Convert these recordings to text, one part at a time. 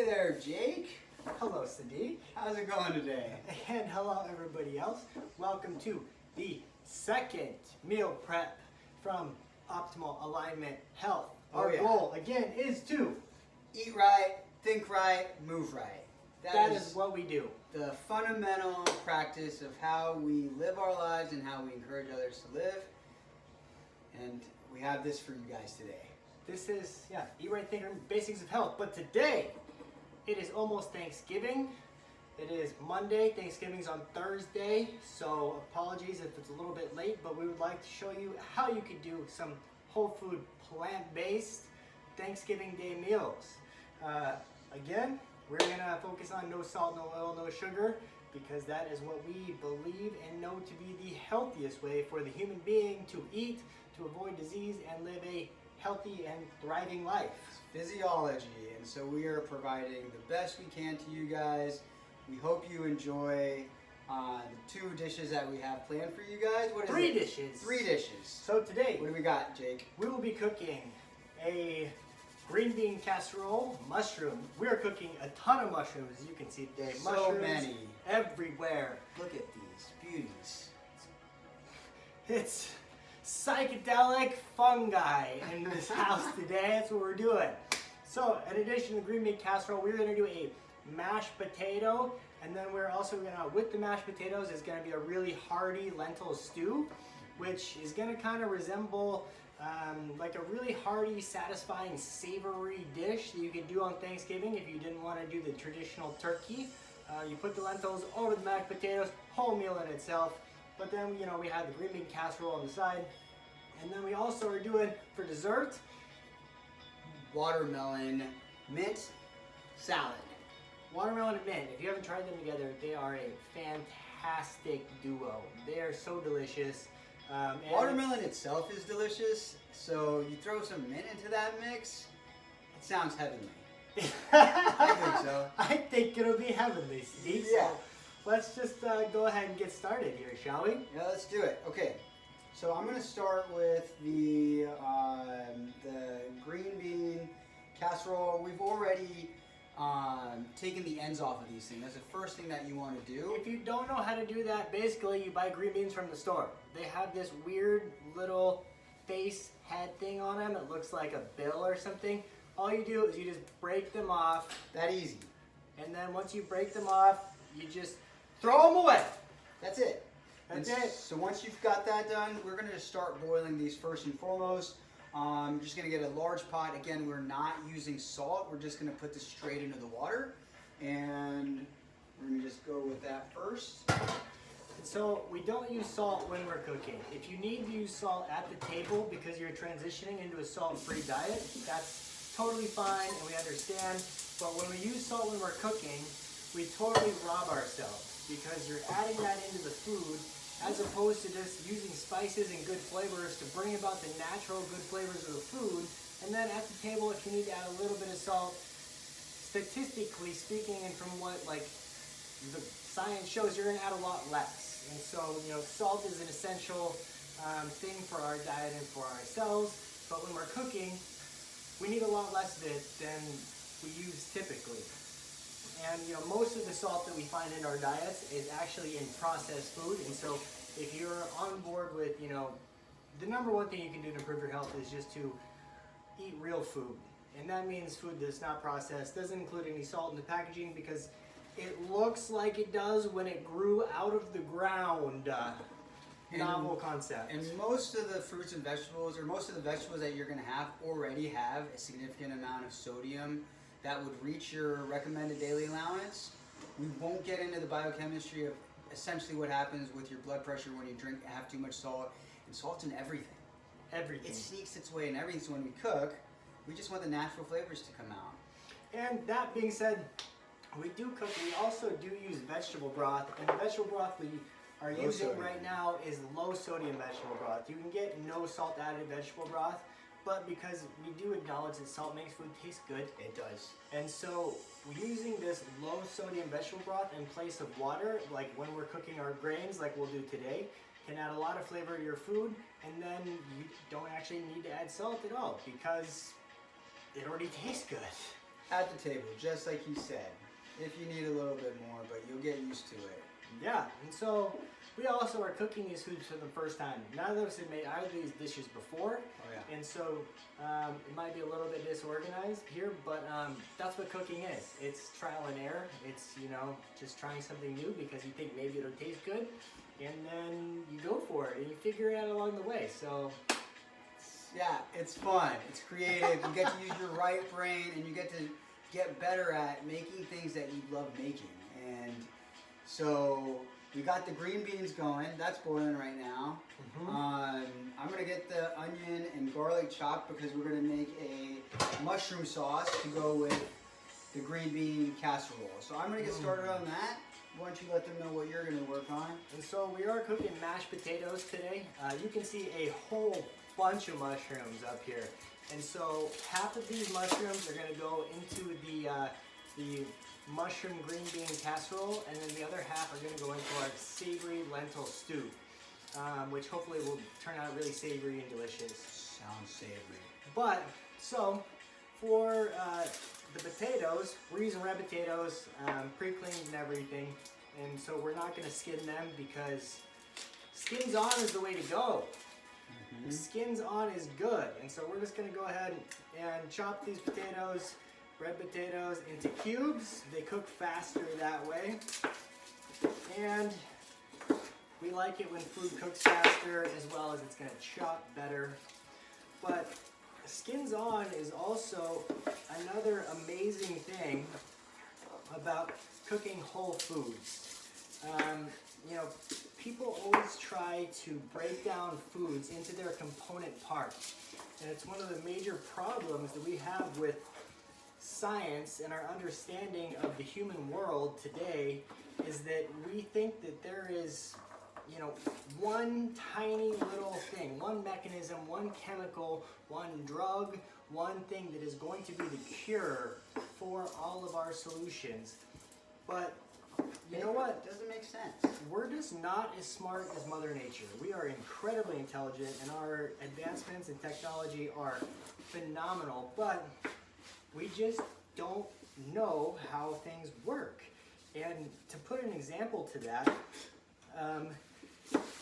Hey there, Jake. Hello, Sadiq. How's it going today? And hello, everybody else. Welcome to the second meal prep from Optimal Alignment Health. Our goal, again, is to eat right, think right, move right. That is what we do. The fundamental practice of how we live our lives and how we encourage others to live. And we have this for you guys today. This is, eat right, think right, basics of health. But today, it is almost Thanksgiving. It is Monday. Thanksgiving's on Thursday. So apologies if it's a little bit late, but we would like to show you how you could do some whole food, plant-based Thanksgiving Day meals. Again, we're gonna focus on no salt, no oil, no sugar, because that is what we believe and know to be the healthiest way for the human being to eat, to avoid disease, and live a healthy and thriving life. It's physiology, and so we are providing the best we can to you guys. We hope you enjoy the 2 dishes that we have planned for you guys. What is it? 3 dishes. 3 dishes. So today, What do we got, Jake? we will be cooking a green bean casserole, mushroom. We are cooking a ton of mushrooms, as you can see today. So Mushrooms many. everywhere. Look at these beauties. It's psychedelic fungi in this house today. That's what we're doing. So, in addition to the green bean casserole, we're going to do a mashed potato, and then we're also going to, with the mashed potatoes, is going to be a really hearty lentil stew, which is going to kind of resemble like a really hearty, satisfying, savory dish that you could do on Thanksgiving if you didn't want to do the traditional turkey. You put the lentils over the mashed potatoes, whole meal in itself. But then, we have the green bean casserole on the side. And then we also are doing, for dessert, Watermelon mint salad. watermelon and mint. If you haven't tried them together, they are a fantastic duo. They are so delicious. And Watermelon itself is delicious, so you throw some mint into that mix, it sounds heavenly. I think so. I think it'll be heavenly, Steve. Yeah. So let's just go ahead and get started here, shall we? Yeah, let's do it. Okay, so I'm going to start with the green bean casserole. We've already taken the ends off of these things. That's the first thing that you want to do. If you don't know how to do that, basically you buy green beans from the store. They have this weird little face head thing on them. It looks like a bill or something. All you do is you just break them off. That easy. And then once you break them off, you just throw them away. That's it. That's And it. So once you've got that done, we're going to just start boiling these first and foremost. Just going to get a large pot. Again, we're not using salt. We're just going to put this straight into the water. And we're going to just go with that first. So we don't use salt when we're cooking. If you need to use salt at the table because you're transitioning into a salt-free diet, that's totally fine and we understand. But when we use salt when we're cooking, we totally rob ourselves because you're adding that into the food as opposed to just using spices and good flavors to bring about the natural good flavors of the food. And then at the table, if you need to add a little bit of salt, statistically speaking, and from what the science shows, you're gonna add a lot less. And so, salt is an essential thing for our diet and for ourselves. But when we're cooking, we need a lot less of it than we use typically. And most of the salt that we find in our diets is actually in processed food. And so if you're on board with, the number one thing you can do to improve your health is just to eat real food. And that means food that's not processed, doesn't include any salt in the packaging because it looks like it does when it grew out of the ground. Novel concept. And most of the fruits and vegetables, or most of the vegetables that you're going to have, already have a significant amount of sodium that would reach your recommended daily allowance. We won't get into the biochemistry of essentially what happens with your blood pressure when you have too much salt. And salt's in everything. Everything. It sneaks its way in everything. So when we cook, we just want the natural flavors to come out. And that being said, we do cook. We also do use vegetable broth, and the vegetable broth we are using right now is low sodium vegetable broth. You can get no salt added vegetable broth, but because we do acknowledge that salt makes food taste good, It does. and so using this low sodium vegetable broth in place of water, like when we're cooking our grains, like we'll do today, can add a lot of flavor to your food, and then you don't actually need to add salt at all because it already tastes good. at the table, just like you said. If you need a little bit more, but you'll get used to it. Yeah, and so we also are cooking these foods for the first time. None of us have made either of these dishes before, Oh yeah. and so it might be a little bit disorganized here, but that's what cooking is. It's trial and error. It's, you know, just trying something new because you think maybe it'll taste good, and then you go for it and you figure it out along the way. So Yeah, it's fun. It's creative. You get to use your right brain, and you get to get better at making things that you love making. And so we got the green beans going. That's boiling right now. I'm gonna get the onion and garlic chopped because we're gonna make a mushroom sauce to go with the green bean casserole. So I'm gonna get started on that. Why don't you let them know what you're gonna work on? And so we are cooking mashed potatoes today. You can see a whole bunch of mushrooms up here. And so half of these mushrooms are gonna go into the mushroom green bean casserole, and then the other half are gonna go into our savory lentil stew, which hopefully will turn out really savory and delicious. Sounds savory. But, so, for the potatoes, we're using red potatoes, pre-cleaned and everything, and so we're not going to skin them because skins on is the way to go. Skins on is good, and so we're just going to go ahead and chop these potatoes, red potatoes, into cubes. They cook faster that way, and we like it when food cooks faster, as well as it's going to chop better. But skins on is also another amazing thing about cooking whole foods. You know, people always try to break down foods into their component parts. And it's one of the major problems that we have with science and our understanding of the human world today is that we think that there is, you know, one tiny little thing, one mechanism, one chemical, one drug, one thing that is going to be the cure for all of our solutions. But you know what? It doesn't make sense. We're just not as smart as Mother Nature. We are incredibly intelligent, and our advancements in technology are phenomenal, but we just don't know how things work. And to put an example to that,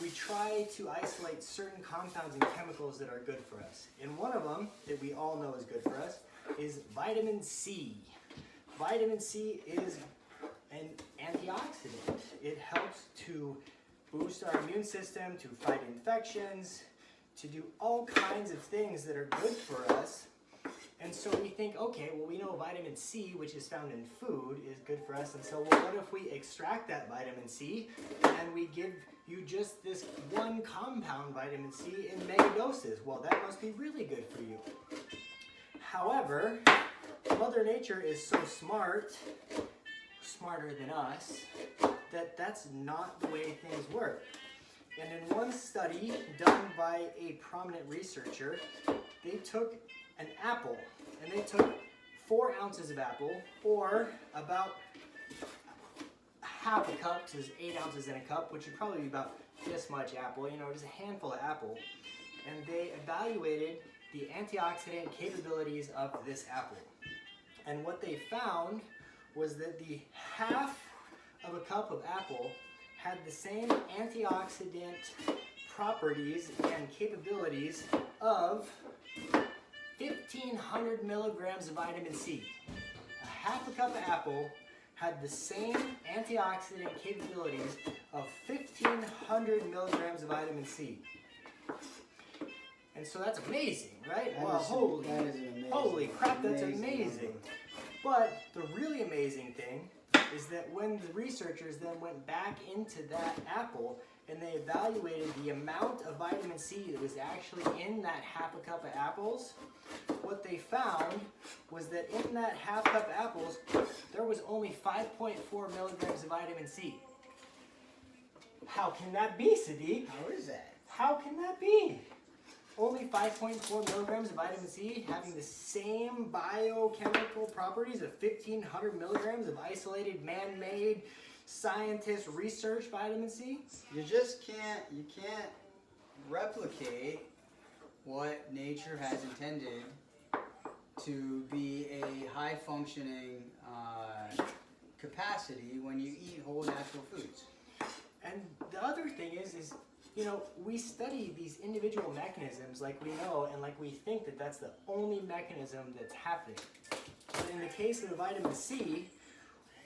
we try to isolate certain compounds and chemicals that are good for us. And one of them that we all know is good for us is vitamin C. Vitamin C is an antioxidant. It helps to boost our immune system, to fight infections, to do all kinds of things that are good for us. And so we think, okay, well, we know vitamin C, which is found in food, is good for us. And so, well, what if we extract that vitamin C and we give you just this one compound vitamin C in mega doses? Well, that must be really good for you. However, Mother Nature is so smart, smarter than us, that that's not the way things work. And in one study done by a prominent researcher, they took an apple, and they took 4 ounces of apple, or about half a cup, so there's 8 ounces in a cup, which would probably be about this much apple, you know, just a handful of apple, and they evaluated the antioxidant capabilities of this apple. And what they found was that the half of a cup of apple had the same antioxidant properties and capabilities of 1,500 milligrams of vitamin C. A half a cup of apple had the same antioxidant capabilities of 1,500 milligrams of vitamin C. And so that's amazing, right? That Wow, is an amazing, holy crap, that's amazing. number. But the really amazing thing is that when the researchers then went back into that apple and they evaluated the amount of vitamin C that was actually in that half a cup of apples, what they found was that in that half cup of apples, there was only 5.4 milligrams of vitamin C. How can that be, Sadiq? How is that? How can that be? Only 5.4 milligrams of vitamin C having the same biochemical properties of 1,500 milligrams of isolated, man-made, scientist research vitamin C? You just can't replicate what nature has intended to be a high functioning capacity when you eat whole natural foods. And the other thing is, you know, we study these individual mechanisms like we know and like we think that that's the only mechanism that's happening. But in the case of the vitamin C,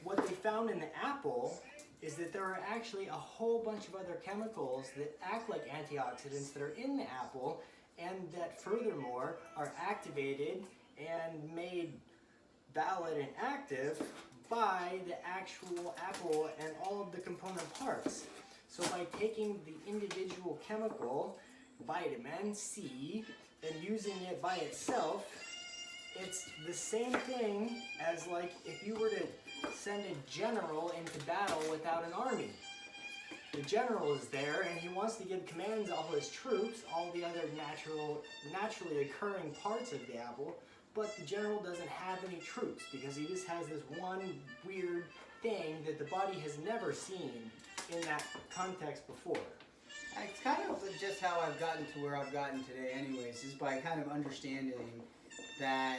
what they found in the apple is that there are actually a whole bunch of other chemicals that act like antioxidants that are in the apple and that furthermore are activated and made valid and active by the actual apple and all of the component parts. So by taking the individual chemical, vitamin C, and using it by itself, it's the same thing as like if you were to send a general into battle without an army. The general is there and he wants to give commands to all his troops, all the other naturally occurring parts of the apple, but the general doesn't have any troops because he just has this one weird thing that the body has never seen in that context before. It's kind of just how I've gotten to where I've gotten today anyways, is by kind of understanding that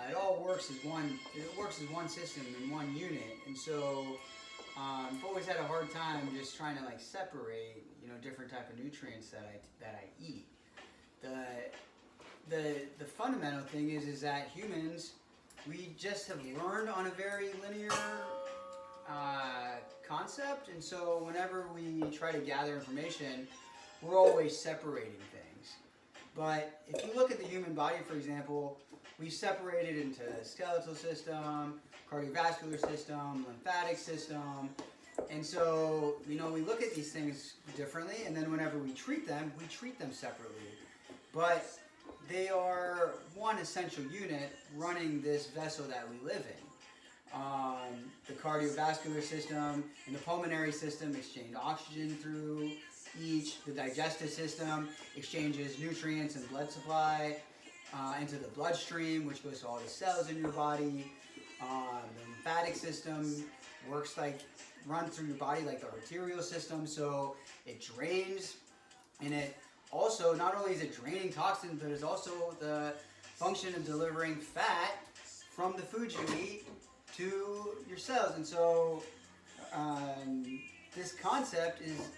it all works as one system in one unit. And so I've always had a hard time just trying to like separate, you know, different type of nutrients that I eat. The fundamental thing is that humans, we just have learned on a very linear concept, and so whenever we try to gather information, we're always separating things. But if you look at the human body, for example, we've separated into skeletal system, cardiovascular system, lymphatic system, and so, you know, we look at these things differently, and then whenever we treat them separately. But they are one essential unit running this vessel that we live in. The cardiovascular system and the pulmonary system exchange oxygen through each. The digestive system exchanges nutrients and blood supply into the bloodstream, which goes to all the cells in your body. The lymphatic system runs through your body like the arterial system, so it drains, and it also, not only is it draining toxins, but it's also the function of delivering fat from the food you eat to your cells. And so this concept is,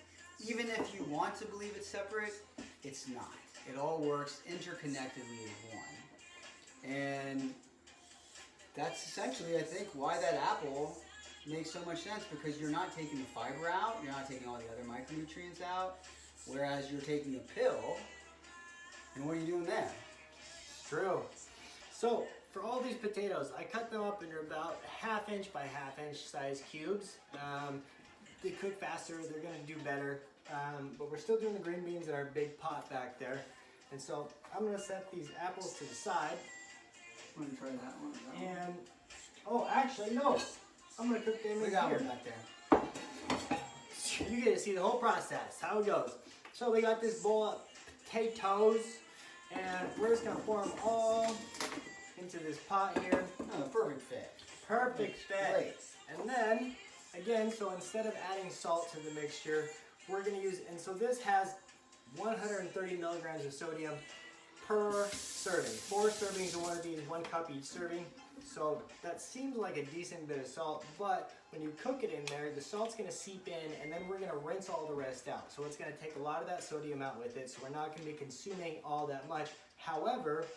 even if you want to believe it's separate, it's not. It all works interconnectedly as one. And that's essentially, I think, why that apple makes so much sense, because you're not taking the fiber out, you're not taking all the other micronutrients out, whereas you're taking a pill, and what are you doing there? It's true. So, for all these potatoes, I cut them up into about 1/2 inch by 1/2 inch size cubes. They cook faster, they're gonna do better, but we're still doing the green beans in our big pot back there. And so, I'm gonna set these apples to the side. I'm gonna try that one. And, oh, actually, no. I'm gonna cook them We in got here. one back there. You get to see the whole process, how it goes. So we got this bowl of potatoes, and we're just gonna pour them all into this pot here. Oh, perfect fit. Perfect fit. Great. And then, again, so instead of adding salt to the mixture, we're gonna use, and so this has 130 milligrams of sodium per serving. 4 servings of one of these, 1 cup each serving. So that seems like a decent bit of salt, but when you cook it in there, the salt's gonna seep in, and then we're gonna rinse all the rest out. So it's gonna take a lot of that sodium out with it, so we're not gonna be consuming all that much. However,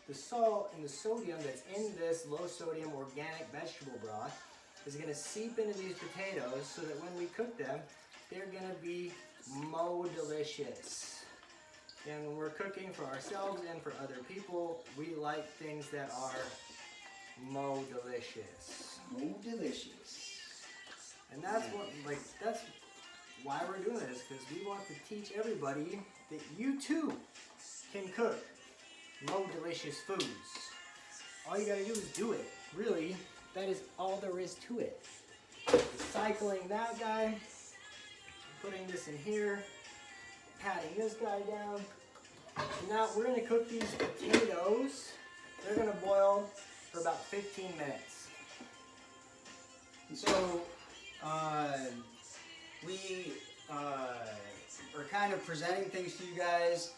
the salt and the sodium that's in this low sodium organic vegetable broth is gonna seep into these potatoes so that when we cook them, they're gonna be mo delicious. And when we're cooking for ourselves and for other people, we like things that are mo delicious. Oh, delicious. And that's that's why we're doing this, because we want to teach everybody that you too can cook mo delicious foods. All you gotta do is do it. Really, that is all there is to it. Recycling that guy, putting this in here, patting this guy down. Now we're gonna cook these potatoes. They're gonna boil for about 15 minutes. And so we are kind of presenting things to you guys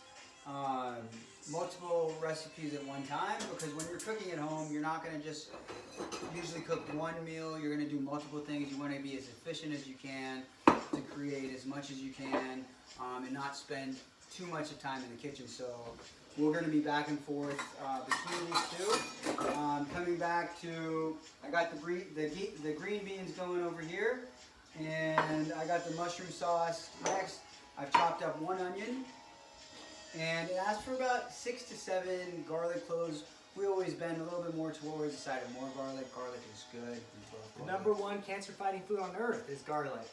multiple recipes at one time, because when you're cooking at home, you're not going to just usually cook one meal. You're going to do multiple things. You want to be as efficient as you can to create as much as you can, and not spend too much of time in the kitchen. So we're going to be back and forth between these two. Coming back to, I got the green beans going over here, and I got the mushroom sauce next. I've chopped up 1 onion, and it asks for about 6 to 7 garlic cloves. We always bend a little bit more towards the side of more garlic. Garlic is good. The number 1 cancer-fighting food on earth is garlic.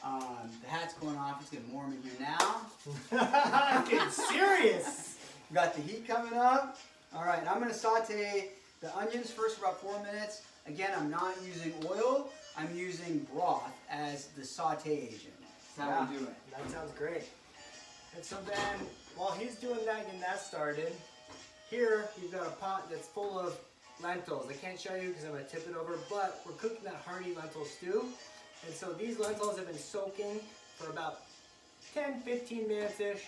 The hat's going off. It's getting warm in here now. I'm getting serious. We got the heat coming up. All right, I'm going to saute the onions first for about 4 minutes. Again, I'm not using oil. I'm using broth as the saute agent. That's how we do it. That sounds great. And so then, while he's doing that, getting that started, here you've got a pot that's full of lentils. I can't show you because I'm going to tip it over, but we're cooking that hearty lentil stew. And so these lentils have been soaking for about 10-15 minutes-ish.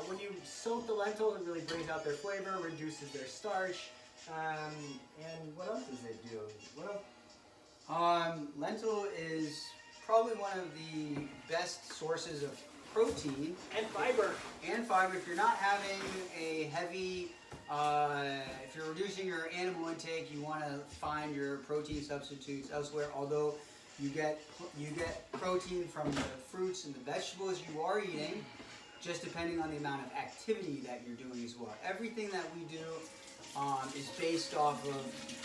When you soak the lentils, it really brings out their flavor, reduces their starch. And what else does it do? Lentil is probably one of the best sources of protein and fiber. If you're not having a heavy, if you're reducing your animal intake, you want to find your protein substitutes elsewhere. Although you get protein from the fruits and the vegetables you are eating, just depending on the amount of activity that you're doing as well. Everything that we do is based off of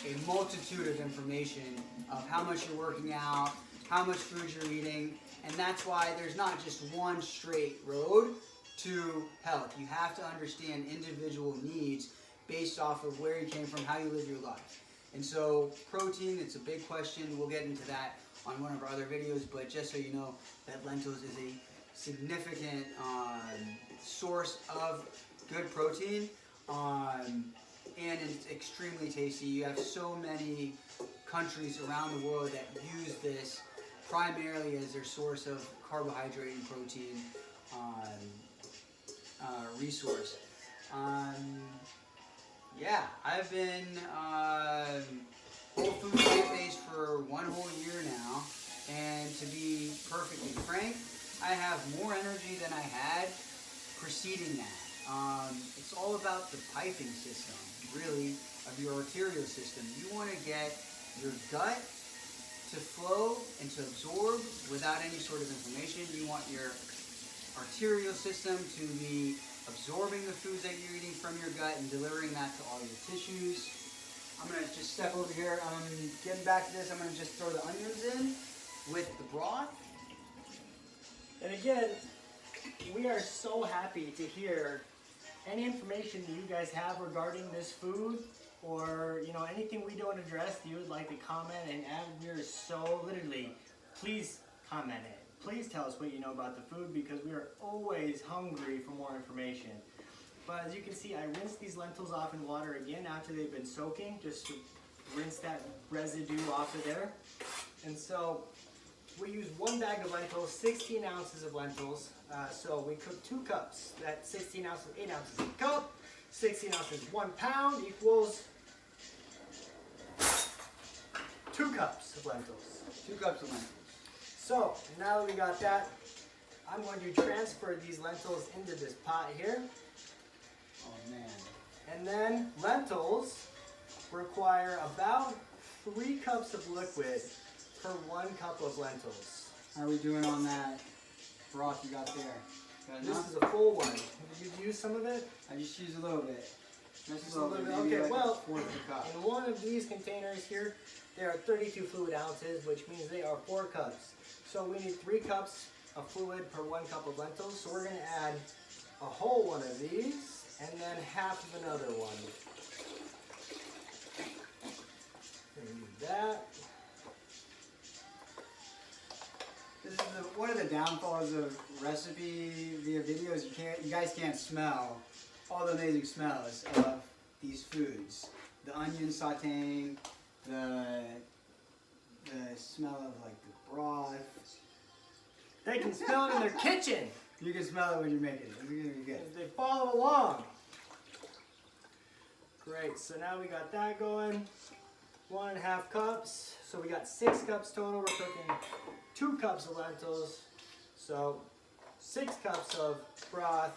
a multitude of information of how much you're working out, how much food you're eating, and that's why there's not just one straight road to health. You have to understand individual needs based off of where you came from, how you live your life. And so protein, it's a big question. We'll get into that on one of our other videos, but just so you know that lentils is a significant source of good protein, and it's extremely tasty. You have so many countries around the world that use this primarily as their source of carbohydrate and protein resource. Yeah, I've been whole food plant-based for 1 whole year now, and to be perfectly frank, I have more energy than I had preceding that. It's all about the piping system, really, of your arterial system. You want to get your gut to flow and to absorb without any sort of inflammation. You want your arterial system to be absorbing the foods that you're eating from your gut and delivering that to all your tissues. I'm going to just step over here. Getting back to this, I'm going to just throw the onions in with the broth. And again, we are so happy to hear any information that you guys have regarding this food, or anything we don't address that you would like to comment and add. We're so literally, please comment it. Please tell us what you know about the food, because we are always hungry for more information. But as you can see, I rinsed these lentils off in water again after they've been soaking, just to rinse that residue off of there. And so we use 1 bag of lentils, 16 ounces of lentils. So we cook 2 cups. That 16 ounces, 8 ounces a cup. 16 ounces, 1 pound equals 2 cups of lentils. 2 cups of lentils. So now that we got that, I'm going to transfer these lentils into this pot here. Oh man. And then lentils require about 3 cups of liquid per 1 cup of lentils. How are we doing on that broth you got there? Got This enough? is a full one. Did you use some of it? I just used a little bit. Just a little bit. Maybe Okay, like well, 1/4 of a cup. in one of these containers here, there are 32 fluid ounces, which means they are 4 cups. So we need 3 cups of fluid per 1 cup of lentils. So we're going to add a whole one of these, and then half of another one. Use that. This is one of the downfalls of recipe via videos. You guys can't smell all the amazing smells of these foods. The onion sauteing, the smell of like the broth. They can smell it in their kitchen. You can smell it when you're making it. It's gonna be good. As they follow along. Great, so now we got that going. 1.5 cups. So we got 6 cups total. We're cooking 2 cups of lentils. So 6 cups of broth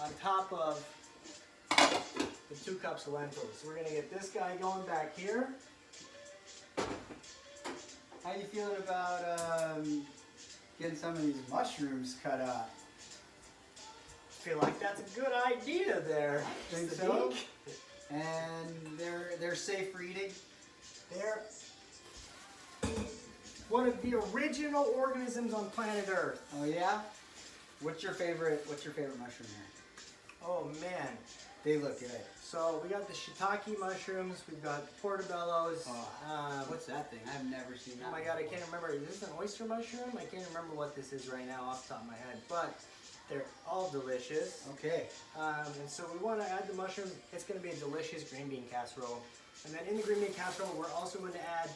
on top of the 2 cups of lentils. So we're gonna get this guy going back here. How you feeling about getting some of these mushrooms cut up? Feel like that's a good idea there. Think so? And they're safe for eating? They're one of the original organisms on planet Earth. Oh yeah? What's your favorite mushroom here? Oh man. They look good. So we got the shiitake mushrooms, we've got portobellos. What's that thing? I've never seen that. Oh my god, I can't remember. Is this an oyster mushroom? I can't remember what this is right now off the top of my head, but they're all delicious. Okay. And so we want to add the mushrooms. It's going to be a delicious green bean casserole. And then in the green bean casserole, we're also going to add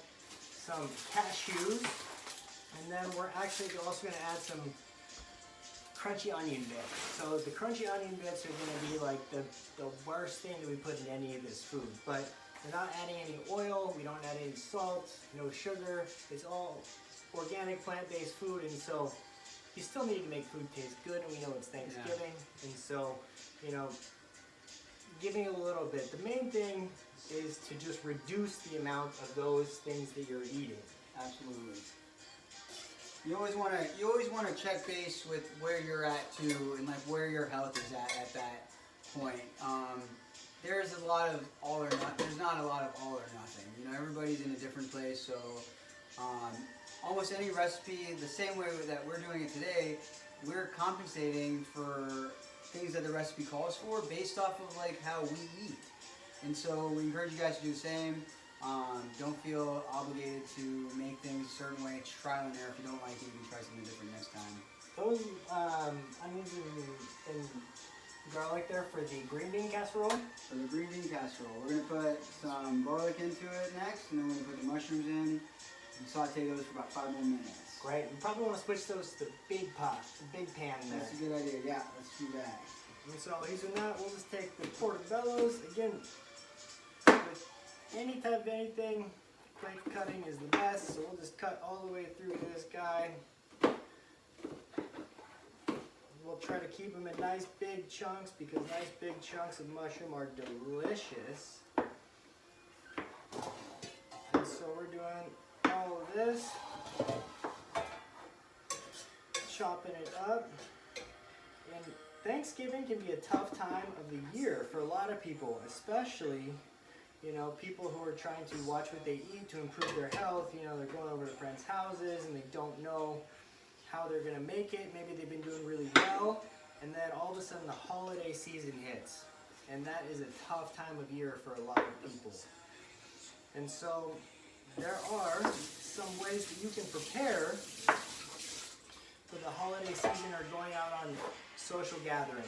some cashews. And then we're actually also going to add some crunchy onion bits. So the crunchy onion bits are going to be like the worst thing that we put in any of this food. But we're not adding any oil. We don't add any salt, no sugar. It's all organic plant-based food. And so you still need to make food taste good, and we know it's Thanksgiving, and so, you know, giving it a little bit. The main thing is to just reduce the amount of those things that you're eating. Absolutely. You always want to check base with where you're at too, and like where your health is at that point. There's a lot of all or not. There's not a lot of all or nothing. You know, everybody's in a different place, so. Almost any recipe, the same way that we're doing it today, we're compensating for things that the recipe calls for based off of like how we eat. And so we encourage you guys to do the same. Don't feel obligated to make things a certain way. It's trial and error. If you don't like it, you can try something different next time. Those onions and garlic there for the green bean casserole? For the green bean casserole, we're going to put some garlic into it next, and then we're going to put the mushrooms in. And saute those for about 5 more minutes. Great. You probably want to switch those to the big pot, the big pan there. That's a good idea. Yeah, let's do that. And so using that, we'll just take the portobellos. Again, with any type of anything, plate cutting is the best. So we'll just cut all the way through this guy. We'll try to keep them in nice big chunks because nice big chunks of mushroom are delicious. And so we're doing all of this, chopping it up. And Thanksgiving can be a tough time of the year for a lot of people, especially, you know, people who are trying to watch what they eat to improve their health. You know, they're going over to friends' houses and they don't know how they're gonna make it. Maybe they've been doing really well, and then all of a sudden the holiday season hits, and that is a tough time of year for a lot of people. And so there are some ways that you can prepare for the holiday season or going out on social gatherings.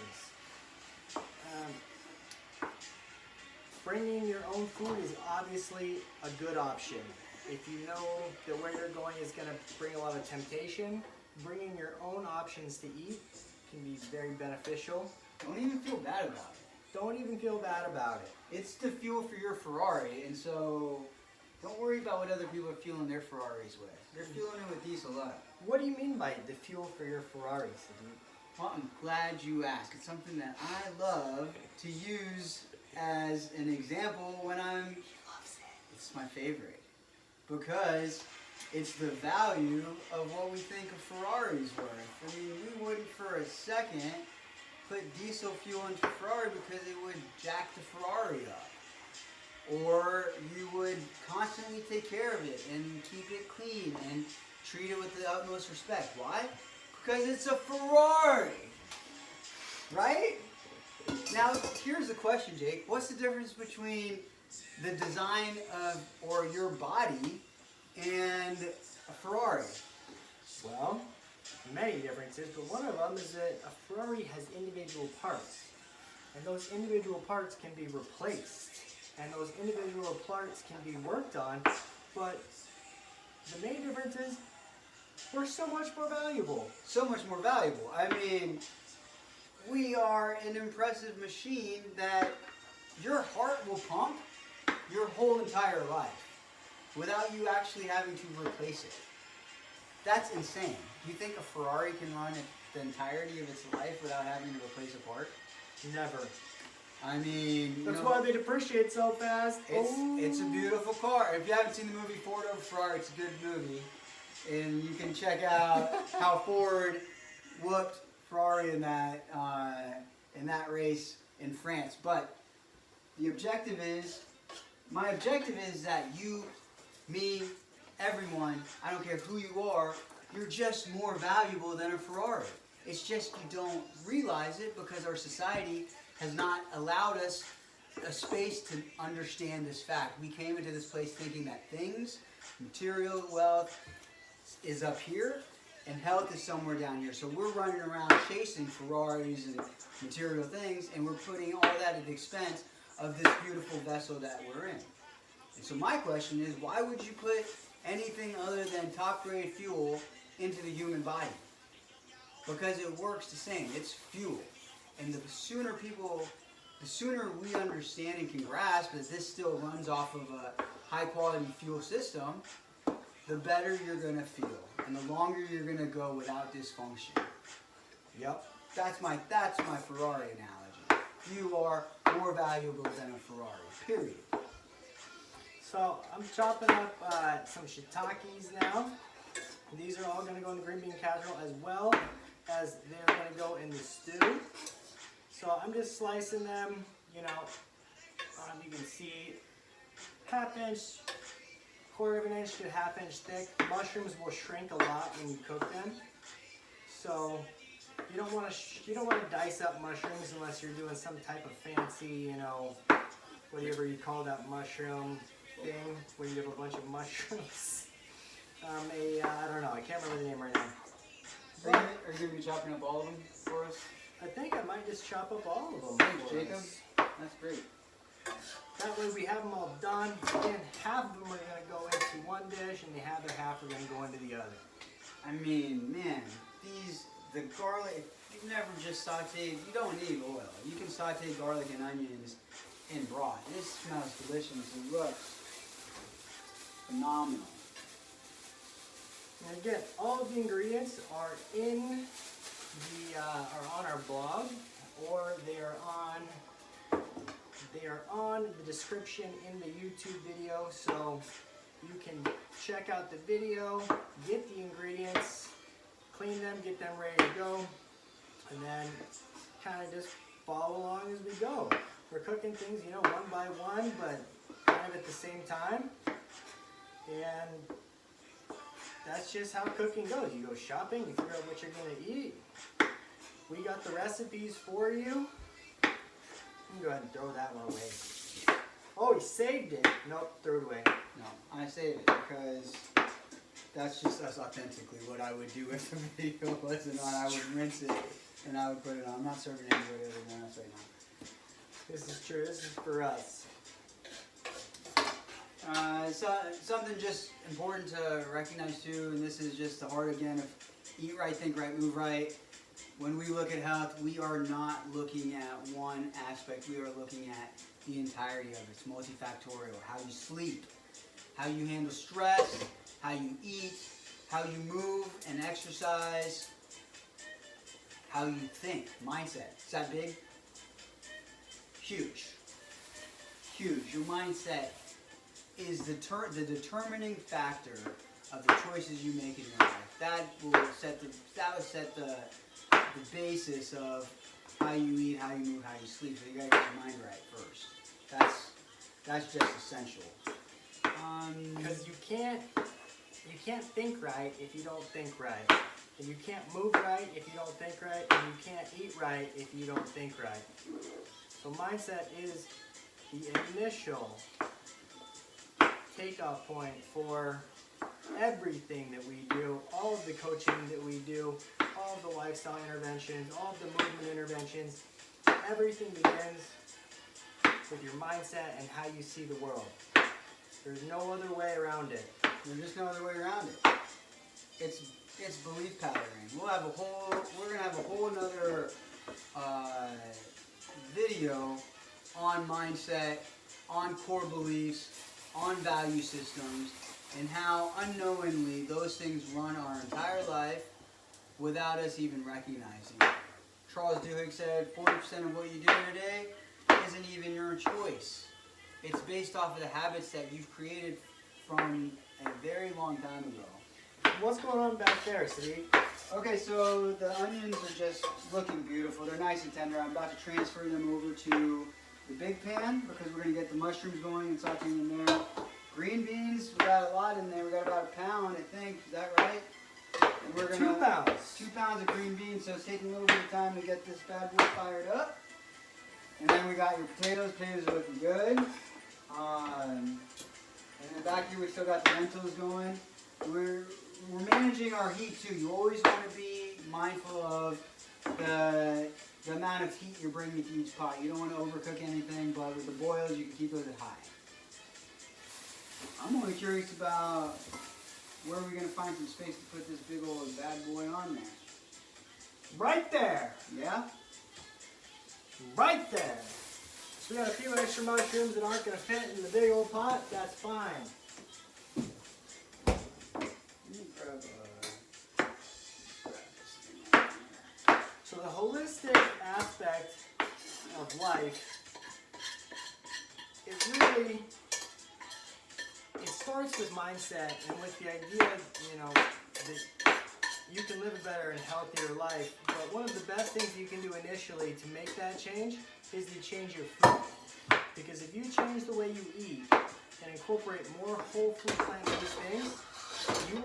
Bringing your own food is obviously a good option. If you know that where you're going is going to bring a lot of temptation, bringing your own options to eat can be very beneficial. Don't even feel bad about it. Don't even feel bad about it. It's the fuel for your Ferrari, and so don't worry about what other people are fueling their Ferraris with. They're fueling it with diesel up. What do you mean by the fuel for your Ferrari, Sadiq? Well, I'm glad you asked. It's something that I love to use as an example when I'm... It's my favorite. Because it's the value of what we think a Ferrari's worth. I mean, we wouldn't for a second put diesel fuel into a Ferrari because it would jack the Ferrari up. Or you would constantly take care of it and keep it clean and treat it with the utmost respect. Why? Because it's a Ferrari. Right? Now, here's the question, Jake. What's the difference between the design of, or your body, and a Ferrari? Well, many differences, but one of them is that a Ferrari has individual parts. And those individual parts can be replaced. And those individual parts can be worked on, but the main difference is we're so much more valuable. So much more valuable. I mean, we are an impressive machine that your heart will pump your whole entire life without you actually having to replace it. That's insane. Do you think a Ferrari can run the entirety of its life without having to replace a part? Never. I mean, That's why they depreciate so fast. It's a beautiful car. If you haven't seen the movie Ford over Ferrari, it's a good movie. And you can check out how Ford whooped Ferrari in that race in France. But my objective is that you, me, everyone, I don't care who you are, you're just more valuable than a Ferrari. It's just you don't realize it because our society has not allowed us a space to understand this fact. We came into this place thinking that things, material wealth, is up here and health is somewhere down here. So we're running around chasing Ferraris and material things, and we're putting all that at the expense of this beautiful vessel that we're in. And so my question is, why would you put anything other than top grade fuel into the human body? Because it works the same. It's fuel. And the sooner we understand and can grasp that this still runs off of a high quality fuel system, the better you're going to feel. And the longer you're going to go without dysfunction. Yep. That's my Ferrari analogy. You are more valuable than a Ferrari. Period. So I'm chopping up some shiitakes now. These are all going to go in the green bean casserole as well as they're going to go in the stew. So I'm just slicing them, you can see ½ inch, quarter of an inch to ½ inch thick. Mushrooms will shrink a lot when you cook them. So you don't want to dice up mushrooms unless you're doing some type of fancy, whatever you call that mushroom thing, where you have a bunch of mushrooms. I don't know, I can't remember the name right now. Are you going to be chopping up all of them for us? I think I might just chop up all of them. Thanks, Jacob. That's great. That way we have them all done. Again, half of them are going to go into one dish, and the other half are going to go into the other. I mean, man, the garlic, you never just sauteed, you don't need oil. You can saute garlic and onions in broth. This smells delicious and looks phenomenal. And again, all of the ingredients are are on our blog, or they are on the description in the YouTube video, so you can check out the video, get the ingredients, clean them, get them ready to go, and then kind of just follow along as we go. We're cooking things, one by one, but kind of at the same time, and that's just how cooking goes. You go shopping, you figure out what you're going to eat. We got the recipes for you. You can go ahead and throw that one away. Oh, he saved it. Nope, threw it away. No, I saved it because that's just us authentically what I would do if the video wasn't on. I would rinse it and I would put it on. I'm not serving anybody other than us right now. This is true. This is for us. Something just important to recognize too, and this is just the heart again of eat right, think right, move right. When we look at health, we are not looking at one aspect. We are looking at the entirety of it. It's multifactorial. How you sleep, how you handle stress, how you eat, how you move and exercise, how you think, mindset. Is that big? Huge. Huge. Your mindset is the determining factor of the choices you make in your life. That will set the basis of how you eat, how you move, how you sleep. So you gotta get your mind right first. That's just essential. Because you can't think right if you don't think right. And you can't move right if you don't think right. And you can't eat right if you don't think right. So mindset is the initial takeoff point for everything that we do, all of the coaching that we do, all of the lifestyle interventions, all of the movement interventions. Everything begins with your mindset and how you see the world. There's no other way around it. There's just no other way around it. It's belief patterning. We're gonna have a whole another video on mindset, on core beliefs, on value systems, and how unknowingly those things run our entire life without us even recognizing it. Charles Duhigg said 40% of what you do in a day isn't even your choice. It's based off of the habits that you've created from a very long time ago. What's going on back there, Sadiq? Okay, so the onions are just looking beautiful. They're nice and tender. I'm about to transfer them over to the big pan because we're going to get the mushrooms going and sauteing in there. Green beans, we got a lot in there. We got about a pound, I think. Is that right? And we're gonna, 2 pounds. 2 pounds of green beans, so it's taking a little bit of time to get this bad boy fired up. And then we got your potatoes. Potatoes are looking good. And then back here we still got the lentils going. We're managing our heat too. You always want to be mindful of the amount of heat you're bringing to each pot. You don't want to overcook anything, but with the boils you can keep those at high. I'm only curious about where we're going to find some space to put this big old bad boy on there. Right there. Yeah? Right there. So we got a few extra mushrooms that aren't going to fit in the big old pot. That's fine. Let me grab this thing. So the holistic aspect of life is really, it starts with mindset and with the idea, that you can live a better and healthier life. But one of the best things you can do initially to make that change is to change your food. Because if you change the way you eat and incorporate more whole food plant-based things, you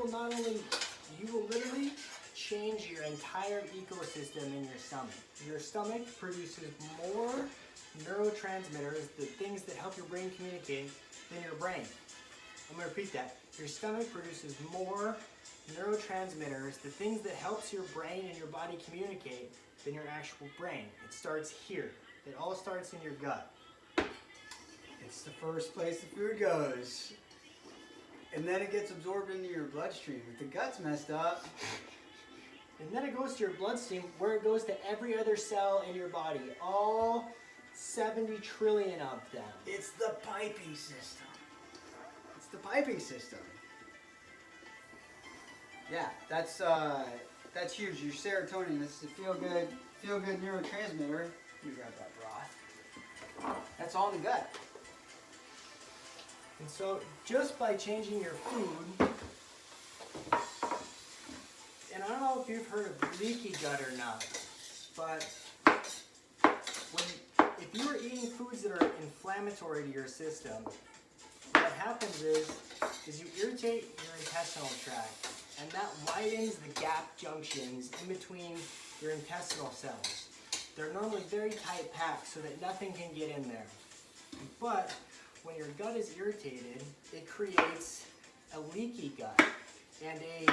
will literally change your entire ecosystem in your stomach. Your stomach produces more neurotransmitters, the things that help your brain communicate, than your brain. I'm going to repeat that. Your stomach produces more neurotransmitters, the things that helps your brain and your body communicate, than your actual brain. It starts here. It all starts in your gut. It's the first place the food goes. And then it gets absorbed into your bloodstream. If the gut's messed up, And then it goes to your bloodstream, where it goes to every other cell in your body. All 70 trillion of them. it's the piping system. It's the piping system. Yeah, that's huge. Your serotonin, this is a feel good neurotransmitter. Let me grab that broth. That's all in the gut. And so just by changing your food, and I don't know if you've heard of leaky gut or not, but if you are eating foods that are inflammatory to your system, what happens is you irritate your intestinal tract, and that widens the gap junctions in between your intestinal cells. They're normally very tight packed so that nothing can get in there. But when your gut is irritated, it creates a leaky gut. And a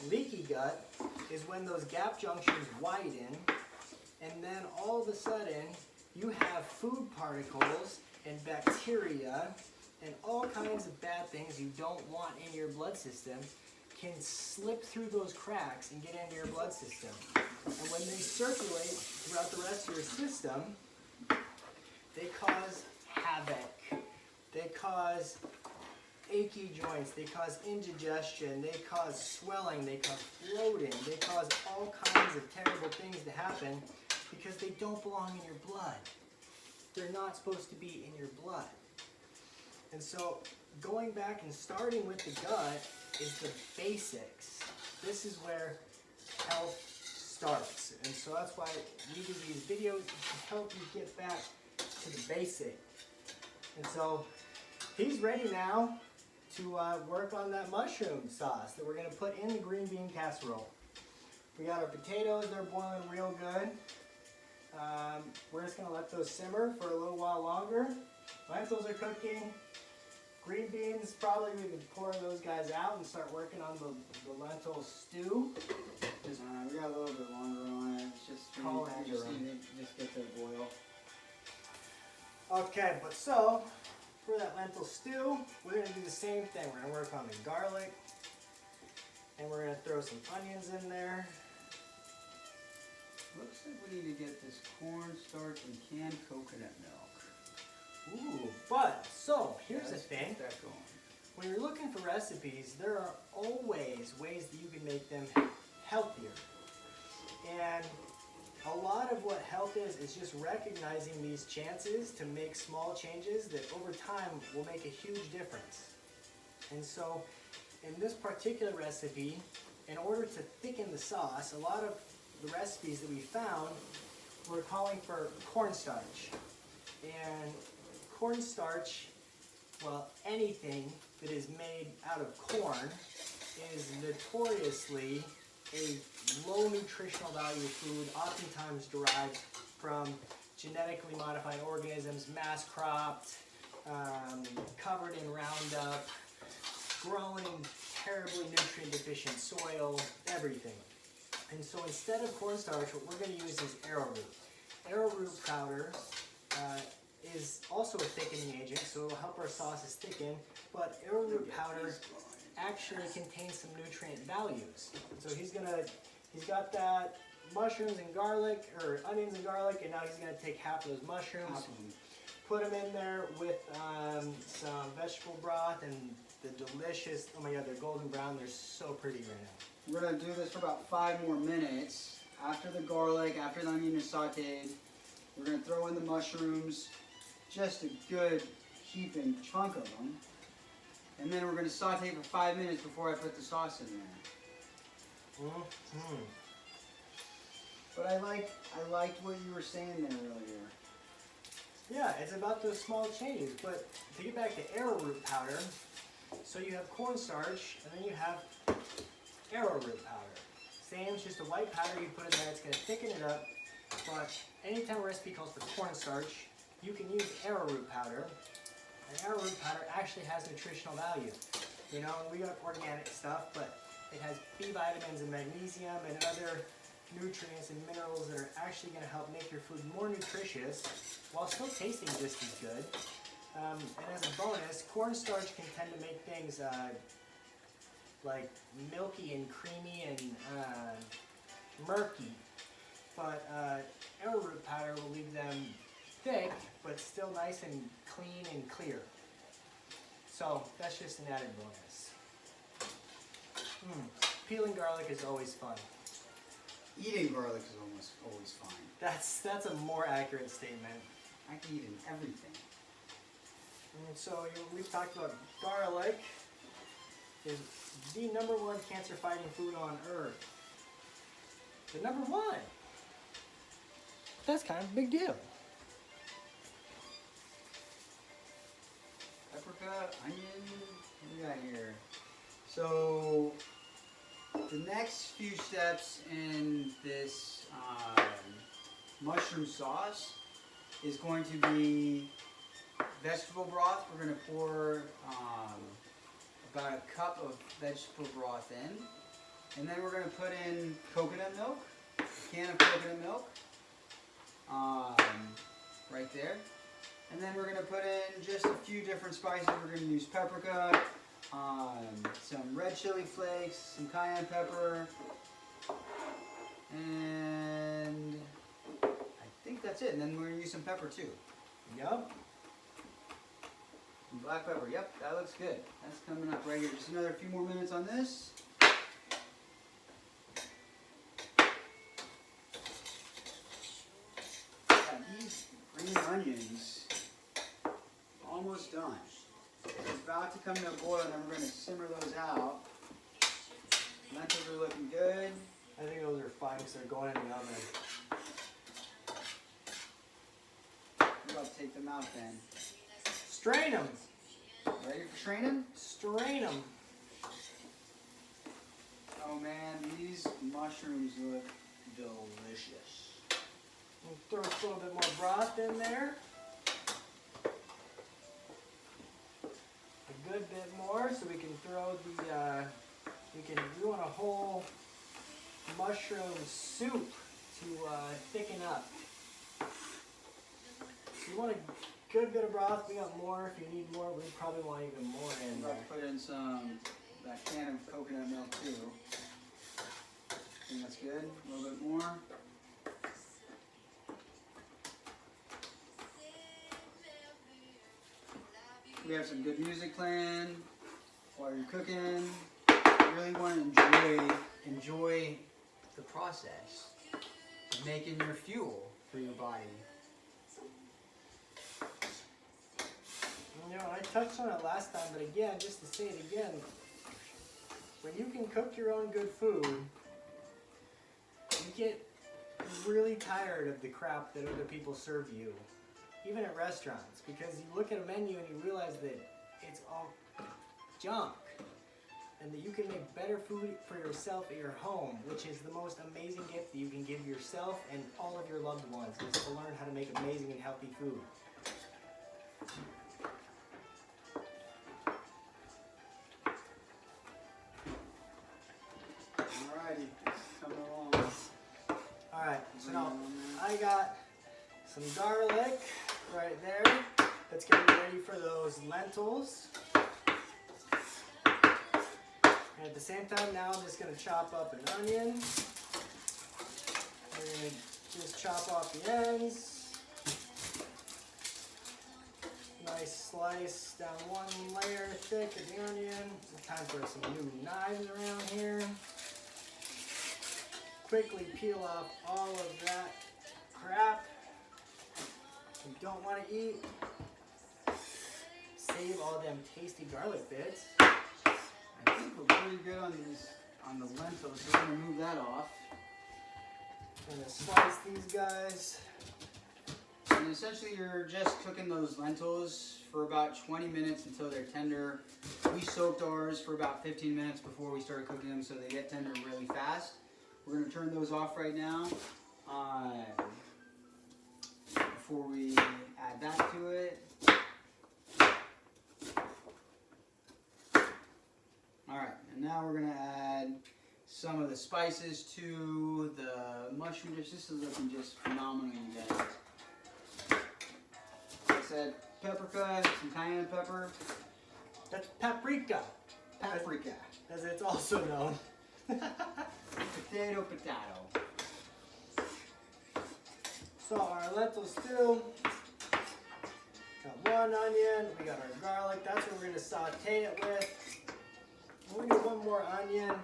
leaky gut is when those gap junctions widen, and then all of a sudden you have food particles and bacteria and all kinds of bad things you don't want in your blood system can slip through those cracks and get into your blood system. And when they circulate throughout the rest of your system, they cause havoc. They cause achy joints, they cause indigestion, they cause swelling, they cause bloating, they cause all kinds of terrible things to happen because they don't belong in your blood. They're not supposed to be in your blood. And so going back and starting with the gut is the basics. This is where health starts. And so that's why we do these videos to help you get back to the basic. And so he's ready now to work on that mushroom sauce that we're going to put in the green bean casserole. We got our potatoes, they're boiling real good. We're just going to let those simmer for a little while longer. Lentils are cooking. Green beans, probably we can pour those guys out and start working on the lentil stew. We got a little bit longer on it. It's just we just need to just get the boil. Okay, but so for that lentil stew, we're going to do the same thing. We're going to work on the garlic, and we're going to throw some onions in there. Looks like we need to get this cornstarch and canned coconut milk. Ooh, but so here's the Let's thing. get that going. When you're looking for recipes, there are always ways that you can make them healthier. And a lot of what health is just recognizing these chances to make small changes that over time will make a huge difference. And so in this particular recipe, in order to thicken the sauce, a lot of the recipes that we found were calling for cornstarch. And cornstarch, well, anything that is made out of corn is notoriously a low nutritional value food, oftentimes derived from genetically modified organisms, mass cropped, covered in Roundup, grown in terribly nutrient deficient soil, everything. And so instead of cornstarch, what we're going to use is arrowroot. Arrowroot powder is also a thickening agent, so it'll help our sauces thicken, but arrowroot powder actually contains some nutrient values. So he's got that mushrooms and garlic, or onions and garlic, and now he's gonna take half of those mushrooms, put them in there with some vegetable broth and the delicious, oh my god, they're golden brown, they're so pretty right now. We're gonna do this for about 5 more minutes. After the garlic, after the onion is sauteed, we're gonna throw in the mushrooms, just a good heaping chunk of them. And then we're gonna saute for 5 minutes before I put the sauce in there. Mm-hmm. But I liked what you were saying there earlier. Yeah, it's about those small changes. But to get back to arrowroot powder, so you have cornstarch and then you have arrowroot powder. Same, it's just a white powder you put in there. It's going to thicken it up. But anytime a recipe calls for cornstarch, you can use arrowroot powder. And arrowroot powder actually has nutritional value. You know, we got organic stuff, but it has B vitamins and magnesium and other nutrients and minerals that are actually going to help make your food more nutritious while still tasting just as good. And as a bonus, cornstarch can tend to make things like milky and creamy and murky, but arrowroot powder will leave them thick but still nice and clean and clear. So that's just an added bonus. Peeling garlic is always fun. Eating garlic is always fine. That's a more accurate statement. I can eat in everything. And so we've talked about garlic is the #1 cancer-fighting food on earth. The #1. That's kind of a big deal. Paprika, onion, what do we got here? So the next few steps in this mushroom sauce is going to be vegetable broth. We're going to pour about a cup of vegetable broth in. And then we're going to put in coconut milk, a can of coconut milk, right there. And then we're going to put in just a few different spices. We're going to use paprika, some red chili flakes, some cayenne pepper, and I think that's it. And then we're going to use some pepper too. Yup. Black pepper, yep, that looks good. That's coming up right here. Just another few more minutes on this. Yeah, these green onions, almost done. It's about to come to a boil and then we're going to simmer those out. Lentils are looking good. I think those are fine because they're going in the oven. We're about to take them out then. Strain them. Ready for straining? Strain them. Oh man, these mushrooms look delicious. We'll throw a little bit more broth in there. A good bit more so we can throw the, we want a whole mushroom soup to thicken up. So you want a good bit of broth. We got more. If you need more, we probably want even more in I'm there. about to put in that can of coconut milk too. I think that's good. A little bit more. We have some good music playing while you're cooking. You really want to enjoy the process of making your fuel for your body. You know, I touched on it last time, but again, just to say it again, when you can cook your own good food, you get really tired of the crap that other people serve you, even at restaurants, because you look at a menu and you realize that it's all junk, and that you can make better food for yourself at your home, which is the most amazing gift that you can give yourself and all of your loved ones, is to learn how to make amazing and healthy food. Alrighty, coming along. Alright, so now I got some garlic right there. That's getting ready for those lentils. And at the same time now I'm just going to chop up an onion. We're going to just chop off the ends. Nice slice down one layer thick of the onion. It's time for some new knives around here. Quickly peel off all of that crap you don't want to eat. Save all them tasty garlic bits. I think we're pretty good on the lentils, so we're gonna move that off. I'm gonna slice these guys. And essentially you're just cooking those lentils for about 20 minutes until they're tender. We soaked ours for about 15 minutes before we started cooking them, so they get tender really fast. We're going to turn those off right now before we add that to it. Alright, and now we're going to add some of the spices to the mushroom dish. This is looking just phenomenal, you guys. Like I said, paprika, some cayenne pepper. That's paprika. Paprika. As it's also known. Potato, potato. So our lentil stew. Got one onion. We got our garlic. That's what we're going to saute it with. We're going to do one more onion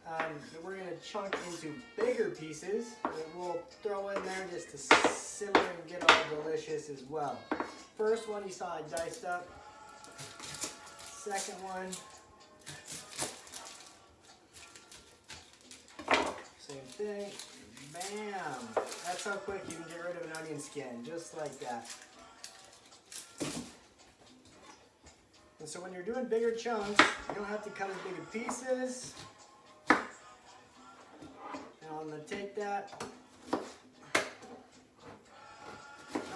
that we're going to chunk into bigger pieces that we'll throw in there just to simmer and get all delicious as well. First one you saw I diced up. Second one. Same thing. Bam! That's how quick you can get rid of an onion skin, just like that. And so when you're doing bigger chunks, you don't have to cut as big of pieces. And I'm going to take that.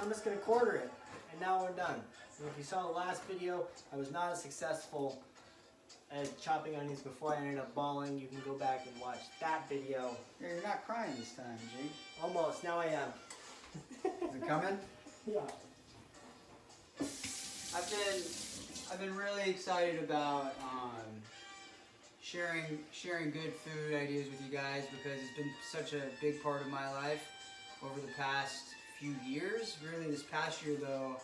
I'm just going to quarter it. And now we're done. And if you saw the last video, I was not as successful at chopping onions before I ended up balling. You can go back and watch that video. Yeah, you're not crying this time, Jake. Almost. Now I am. Is it coming? Yeah. I've been really excited about sharing good food ideas with you guys because it's been such a big part of my life over the past few years. Really, this past year though,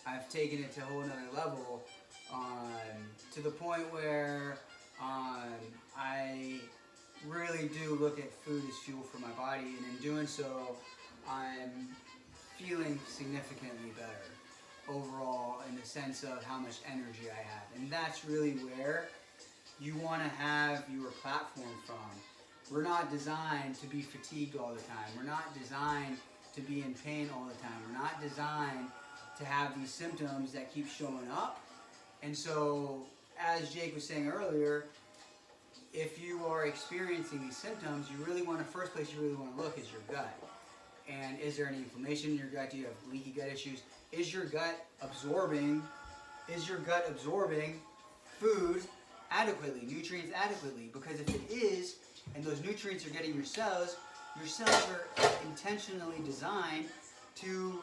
I've taken it to a whole nother level. To the point where I really do look at food as fuel for my body, and in doing so, I'm feeling significantly better overall in the sense of how much energy I have. And that's really where you want to have your platform from. We're not designed to be fatigued all the time. We're not designed to be in pain all the time. We're not designed to have these symptoms that keep showing up. And so, as Jake was saying earlier, if you are experiencing these symptoms, you really want to, first place you really want to look is your gut. And is there any inflammation in your gut? Do you have leaky gut issues? Is your gut absorbing food adequately, nutrients adequately? Because if it is, and those nutrients are getting your cells are intentionally designed to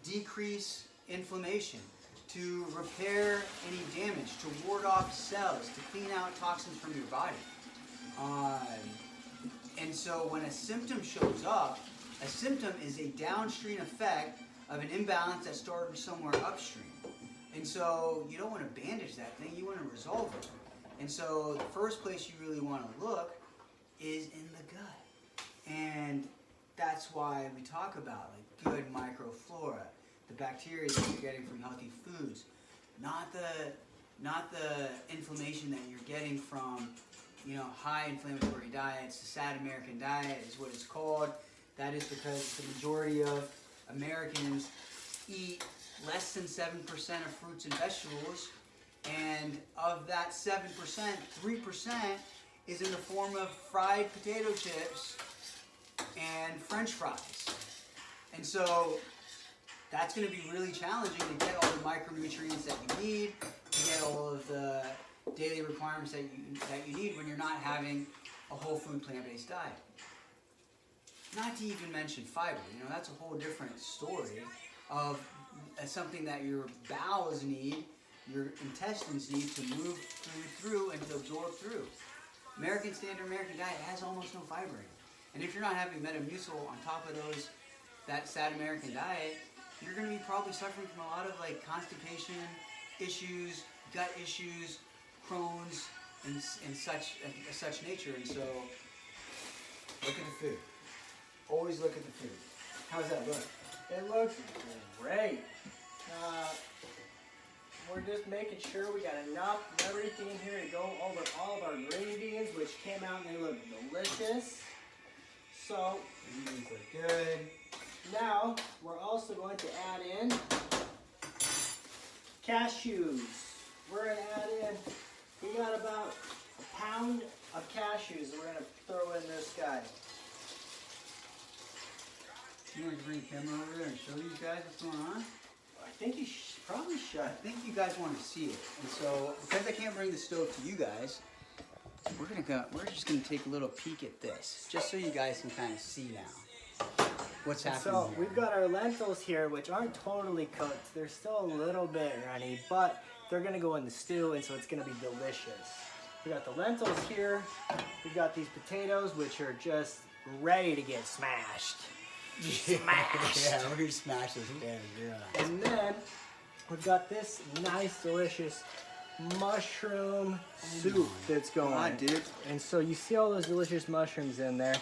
decrease inflammation, to repair any damage, to ward off cells, to clean out toxins from your body. And so when a symptom shows up, a symptom is a downstream effect of an imbalance that started somewhere upstream. And so you don't want to bandage that thing, you want to resolve it. And so the first place you really want to look is in the gut. And that's why we talk about like good microflora, the bacteria that you're getting from healthy foods, not the inflammation that you're getting from, you know, high inflammatory diets. The sad American diet is what it's called. That is because the majority of Americans eat less than 7% of fruits and vegetables, and of that 7%, 3% is in the form of fried potato chips and French fries. And so that's going to be really challenging to get all the micronutrients that you need, to get all of the daily requirements that you need when you're not having a whole food plant-based diet. Not to even mention fiber. You know, that's a whole different story of something that your bowels need, your intestines need to move food through and to absorb through. Standard American diet has almost no fiber in it. And if you're not having Metamucil on top of that sad American diet, you're going to be probably suffering from a lot of like constipation issues, gut issues, Crohn's, and such nature. And so, look at the food. Always look at the food. How's that look? It looks great. We're just making sure we got enough of everything in here to go over all of our green beans, which came out and they look delicious. So, Green beans look good. now we're also going to add in cashews. We're going to add in, we got about a pound of cashews that we're going to throw in this guy. You want to bring the camera over there and show these guys what's going on? I think you probably should. I think you guys want to see it. And so, because I can't bring the stove to you guys, we're just gonna take a little peek at this, just so you guys can kind of see now what's happening. So here. we've got our lentils here, which aren't totally cooked. They're still a little bit runny, but they're gonna go in the stew, and so it's gonna be delicious. We got the lentils here. We've got these potatoes, which are just ready to get smashed. Smashed. Yeah, we're gonna smash this again. Yeah. And then we've got this nice, delicious mushroom soup that's going. Ah, dude. And so you see all those delicious mushrooms in there.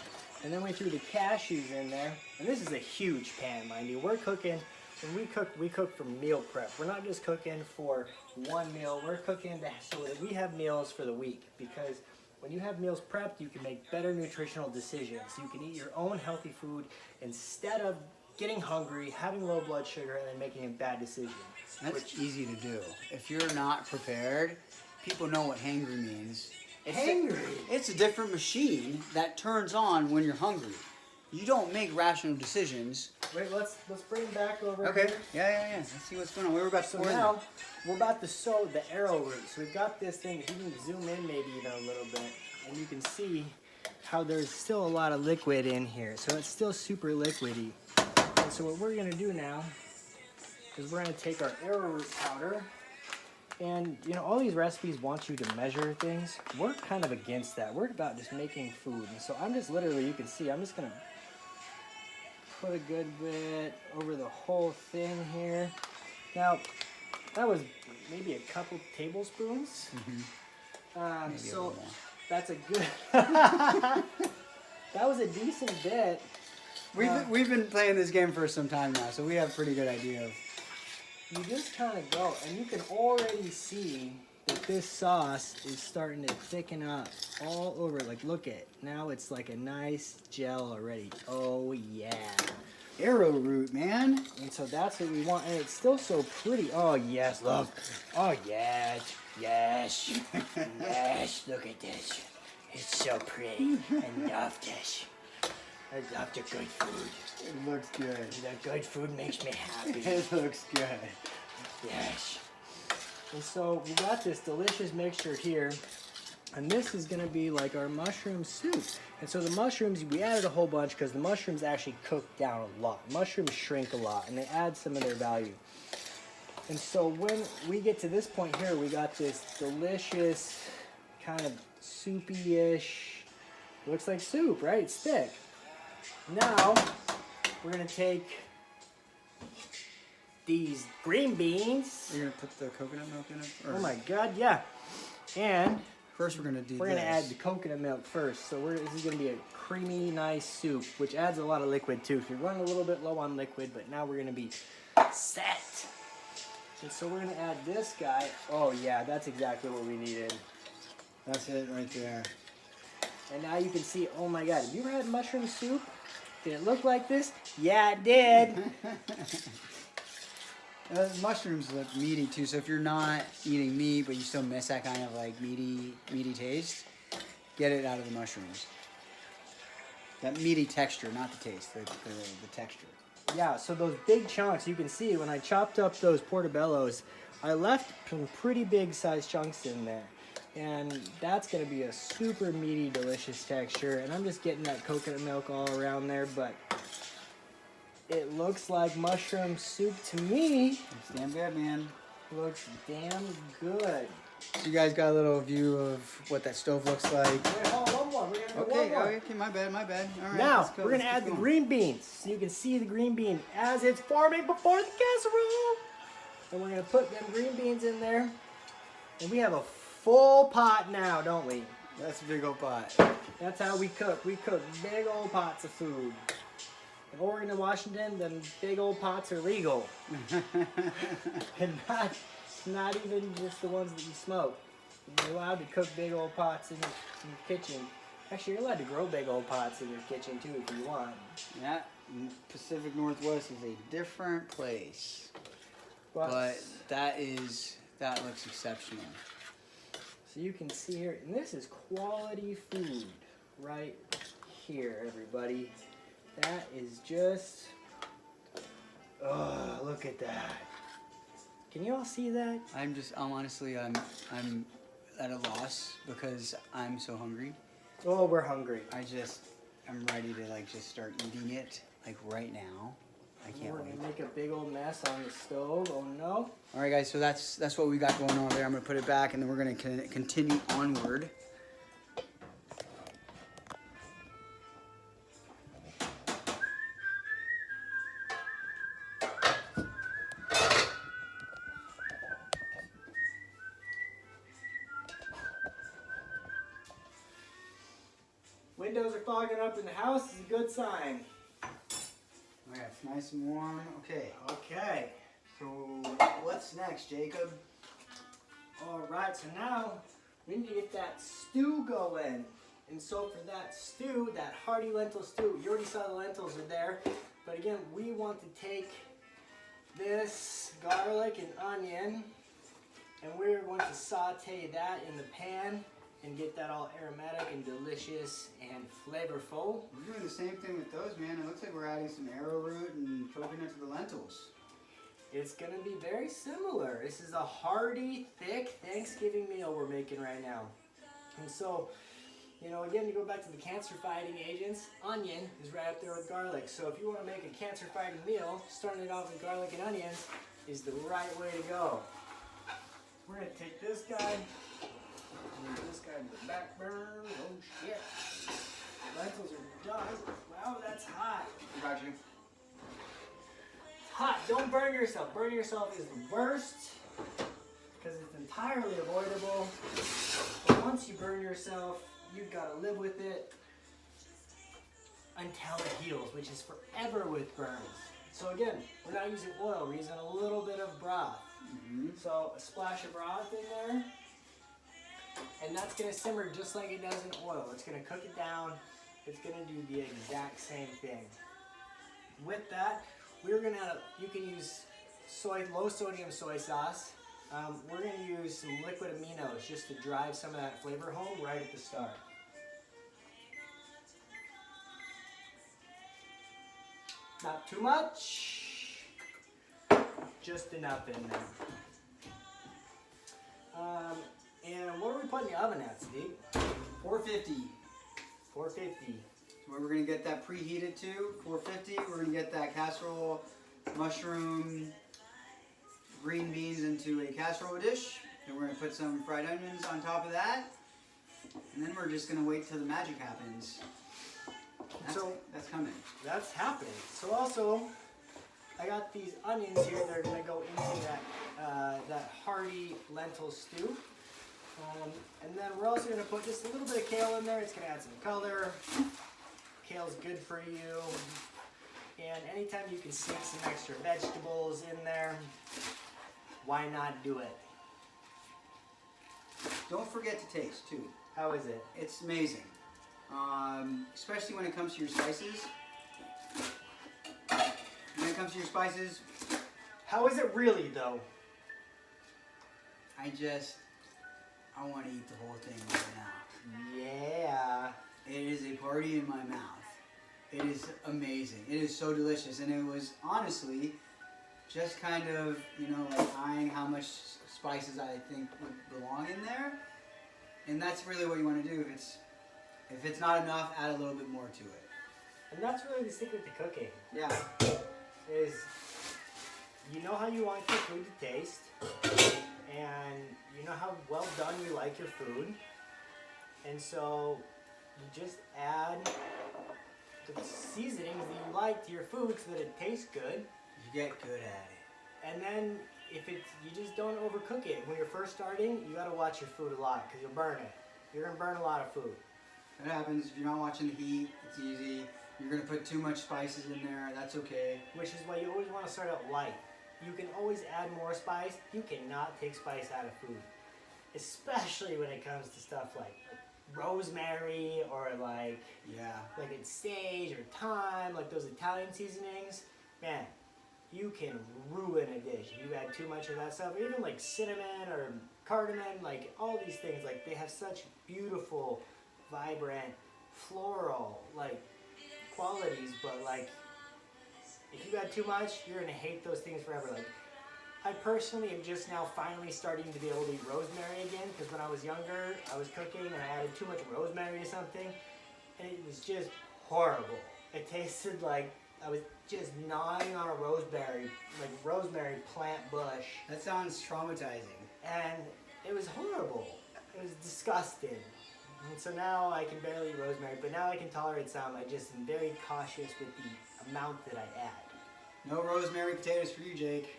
And then we threw the cashews in there. And this is a huge pan, mind you. We're cooking, when we cook for meal prep. We're not just cooking for one meal. We're cooking so that we have meals for the week. Because when you have meals prepped, you can make better nutritional decisions. You can eat your own healthy food instead of getting hungry, having low blood sugar, and then making a bad decision. That's easy to do. If you're not prepared, people know what hangry means. Hangry? It's a different machine that turns on when you're hungry. You don't make rational decisions. Wait, let's bring it back over Okay. here. Yeah. Let's see what's going on. We're about to So pour in now, there. we're about to sow the arrowroot. So we've got this thing, if you can zoom in maybe even a little bit, and you can see how there's still a lot of liquid in here. So it's still super liquidy. And so what we're gonna do now is we're gonna take our arrowroot powder, and you know, all these recipes want you to measure things. We're kind of against that. We're about just making food. And so I'm just literally, you can see, I'm just gonna put a good bit over the whole thing here. Now, that was maybe a couple tablespoons. Maybe a So little more. that's a good, that was a decent bit. We've been playing this game for some time now, so we have a pretty good idea of. You just kind of go, and you can already see that this sauce is starting to thicken up all over. Like, look at, now it's like a nice gel already. Oh yeah. Arrowroot, man. And so that's what we want, and it's still so pretty. Oh yes, love. Oh yes, yes, yes. Look at this. It's so pretty. I love this. I love the good food. It looks good. The good food makes me happy. It looks good. Yes. And so we got this delicious mixture here, and this is gonna be like our mushroom soup. And so the mushrooms, we added a whole bunch because the mushrooms actually cook down a lot. Mushrooms shrink a lot, and they add some of their value. And so when we get to this point here, we got this delicious kind of soupy-ish, looks like soup, right? It's thick. Now, we're gonna take these green beans. You're gonna put the coconut milk in it? Or Oh my God, yeah. And first we're gonna do we're gonna this. add the coconut milk first. So this is gonna be a creamy, nice soup, which adds a lot of liquid too. You're running a little bit low on liquid, but now we're gonna be set. And so we're gonna add this guy. Oh yeah, that's exactly what we needed. That's it right there. And now you can see, oh my God, have you ever had mushroom soup? Did it look like this? Yeah, it did. Mushrooms look meaty too, so if you're not eating meat but you still miss that kind of like meaty taste, get it out of the mushrooms. That meaty texture, not the taste, the texture. Yeah, so those big chunks, you can see when I chopped up those portobellos, I left some pretty big sized chunks in there. And that's gonna be a super meaty, delicious texture. And I'm just getting that coconut milk all around there, but it looks like mushroom soup to me. It's damn good, man. Looks damn good. So you guys got a little view of what that stove looks like. Wait, hold on, one more. We're gonna do Okay, one more. okay, my bad. All right. Now, let's go, we're gonna let's add keep the going. green beans. So you can see the green bean as it's forming before the casserole. And we're gonna put them green beans in there. And we have a full pot now, don't we? That's a big old pot. That's how we cook. We cook big old pots of food. In Oregon and Washington, them big old pots are legal. And not even just the ones that you smoke. You're allowed to cook big old pots in your kitchen. Actually, you're allowed to grow big old pots in your kitchen too if you want. Yeah, Pacific Northwest is a different place. But that looks exceptional. So you can see here, and this is quality food right here, everybody. That is just, oh, look at that. Can you all see that? I'm at a loss because I'm so hungry. Oh, we're hungry. I'm ready to like just start eating it like right now. I can't We're wait. gonna make a big old mess on the stove. Oh no. All right, guys. So that's what we got going on there. I'm gonna put it back, and then we're gonna continue onward. Windows are fogging up in the house is a good sign. Okay, it's nice and warm. Okay. Okay. So what's next, Jacob? All right, so now we need to get that stew going. And so for that stew, that hearty lentil stew, you already saw the lentils are there. But again, we want to take this garlic and onion, and we're going to saute that in the pan and get that all aromatic and delicious and flavorful. We're doing the same thing with those, man. It looks like we're adding some arrowroot and coconut to the lentils. It's gonna be very similar. This is a hearty, thick Thanksgiving meal we're making right now. And so, you know, again, to go back to the cancer-fighting agents, onion is right up there with garlic. So if you want to make a cancer-fighting meal, starting it off with garlic and onions is the right way to go. We're gonna take this guy, move this guy to the back burner. Oh shit. Lentils are done. Wow, that's hot. Got you. Hot. Don't burn yourself. Burning yourself is the worst because it's entirely avoidable. But once you burn yourself, you've got to live with it until it heals, which is forever with burns. So again, we're not using oil. We're using a little bit of broth. So a splash of broth in there, and that's going to simmer just like it does in oil. It's going to cook it down. It's going to do the exact same thing. With that, we're going to, you can use low sodium soy sauce. We're going to use some liquid aminos just to drive some of that flavor home right at the start. Not too much, just enough in there. And what are we putting in the oven at, Steve? 450. 450. So we're gonna get that preheated to 450. We're gonna get that casserole mushroom green beans into a casserole dish. And we're gonna put some fried onions on top of that. And then we're just gonna wait till the magic happens. That's coming. That's happening. So also, I got these onions here that are gonna go into that hearty lentil stew. And then we're also gonna put just a little bit of kale in there. It's gonna add some color. Kale's good for you. And anytime you can sneak some extra vegetables in there, why not do it? Don't forget to taste too. How is it? It's amazing, especially when it comes to your spices. When it comes to your spices, How is it really though? I want to eat the whole thing right now. Yeah. It is a party in my mouth. It is amazing. It is so delicious, and it was honestly just kind of, like eyeing how much spices I think would belong in there. And that's really what you want to do. If it's not enough, add a little bit more to it. And that's really the secret to cooking. Yeah. Is you know how you want your food to taste, and you know how well done you like your food, and so you just add the seasonings that you like to your food so that it tastes good. You get good at it. And then if it's, you just don't overcook it. When you're first starting, you gotta watch your food a lot because you'll burn it. You're gonna burn a lot of food. That happens if you're not watching the heat. It's easy. You're gonna put too much spices in there. That's okay. Which is why you always want to start out light. You can always add more spice. You cannot take spice out of food, especially when it comes to stuff like rosemary or like it's sage or thyme, like those Italian seasonings. Man, you can ruin a dish if you add too much of that stuff. Or even like cinnamon or cardamom, like all these things, like they have such beautiful, vibrant, floral like qualities, but like if you add too much, you're gonna hate those things forever. Like I personally am just now finally starting to be able to eat rosemary again, because when I was younger, I was cooking and I added too much rosemary to something, and it was just horrible. It tasted like I was just gnawing on a rosemary plant bush. That sounds traumatizing. And it was horrible. It was disgusting. And so now I can barely eat rosemary, but now I can tolerate some. I just am very cautious with the amount that I add. No rosemary potatoes for you, Jake.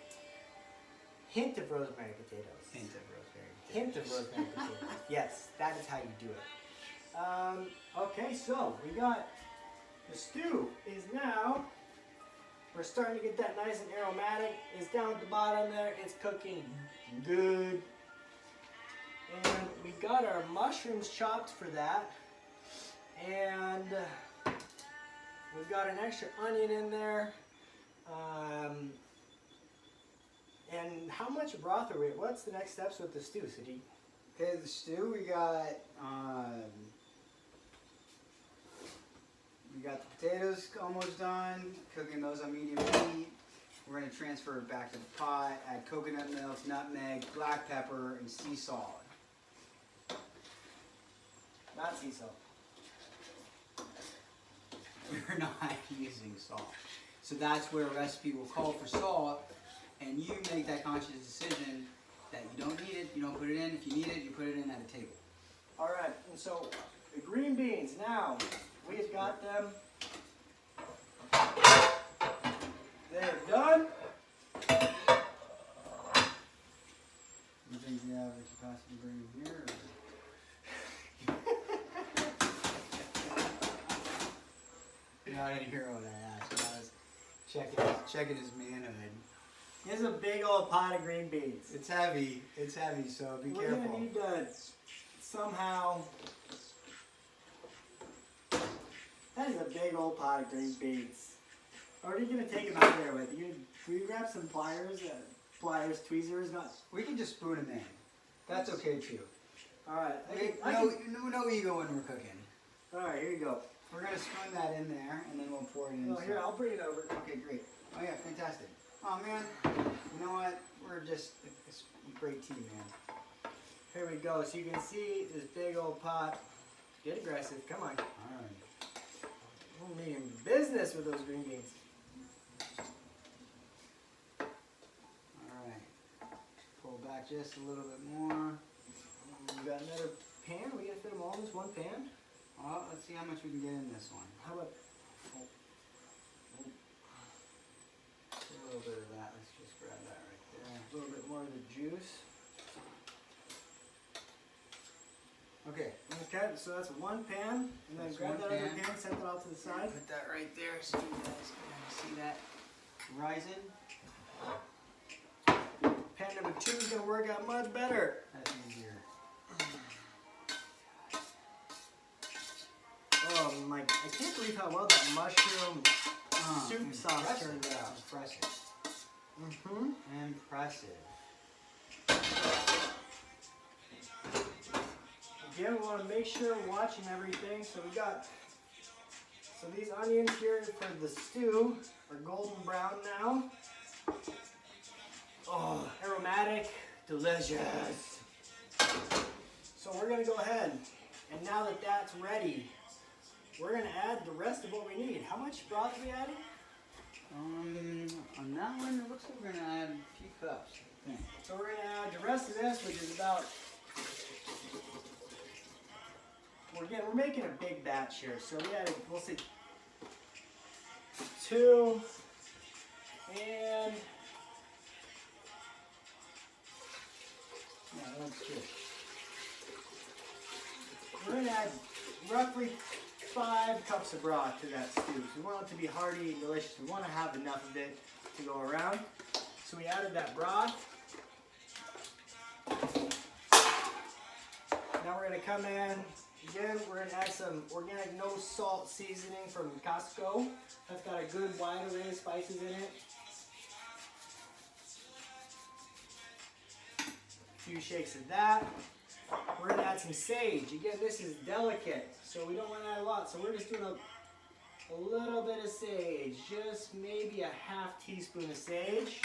Hint of rosemary potatoes. Hint of rosemary potatoes. Hint of rosemary potatoes. Yes, that is how you do it. Okay, so we got the stew is now, we're starting to get that nice and aromatic. It's down at the bottom there. It's cooking good. And we got our mushrooms chopped for that. And we've got an extra onion in there. And how much broth are we? What's the next steps with the stew, Sadiq? Okay, the stew, we got the potatoes almost done. Cooking those on medium heat. We're going to transfer it back to the pot, add coconut milk, nutmeg, black pepper, and sea salt. Not sea salt. We're not using salt. So that's where a recipe will call for salt, and you make that conscious decision that you don't need it, you don't put it in. If you need it, you put it in at a table. All right, and so the green beans, now we've got them. They're done. You think you have the capacity to bring them here? You're not a hero of that ass. I was checking his manhood. Here's a big old pot of green beans. It's heavy, so be We're careful. gonna need to somehow. That is a big old pot of green beans. Or are you gonna take them out there with you? Will you grab some pliers, tweezers? Not. We can just spoon them in. That's okay too. All right. No ego when we're cooking. All right, here you go. We're gonna spoon that in there, and then we'll pour it in. Oh, here, I'll bring it over. Okay, great. Oh yeah, fantastic. Oh man, you know what? We're just it's a great team, man. Here we go. So you can see this big old pot. Get aggressive. Come on. All right. We're meeting business with those green beans. All right. Pull back just a little bit more. We got another pan. We gotta fit them all in this one pan. Well, let's see how much we can get in this one. How about? A little bit of that. Let's just grab that right there. A little bit more of the juice. Okay. Okay, so that's one pan, and then That's grab one that other pan. pan, set that off to the side. Put that right there so you guys can see that rising. Pan number 2 is gonna work out much better. That's easier. Oh my, I can't believe how well that mushroom soup sauce Impressive. turned out. Impressive. Mm-hmm. Impressive. Again, we want to make sure we're watching everything. So we got, so these onions here for the stew are golden brown now. Oh, aromatic, delicious. So we're gonna go ahead, and now that that's ready, we're gonna add the rest of what we need. How much broth are we adding? On that one, it looks like we're gonna add a few cups. I think. So we're gonna add the rest of this, which is about, we're making a big batch here. So we added, we'll see, 2, and Yeah, that looks good. we're gonna add roughly 5 cups of broth to that stew. So we want it to be hearty and delicious. We want to have enough of it to go around. So we added that broth. Now we're gonna come in. Again, we're gonna add some organic no salt seasoning from Costco. That's got a good wide array of spices in it. A few shakes of that. We're gonna add some sage. Again, this is delicate, so we don't want to add a lot. So we're just doing a little bit of sage, just maybe a half teaspoon of sage.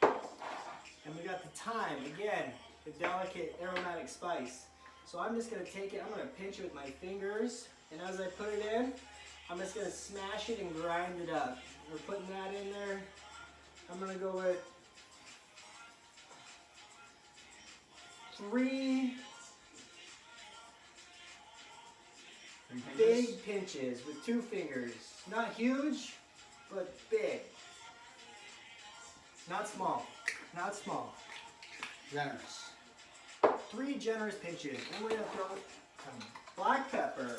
And we got the thyme, again, the delicate aromatic spice. So I'm just gonna take it, I'm gonna pinch it with my fingers, and as I put it in, I'm just gonna smash it and grind it up. We're putting that in there. I'm gonna go with 3 big pinches with 2 fingers. Not huge, but big. Not small. Not small. Generous. 3 generous pinches. And we're gonna throw some black pepper.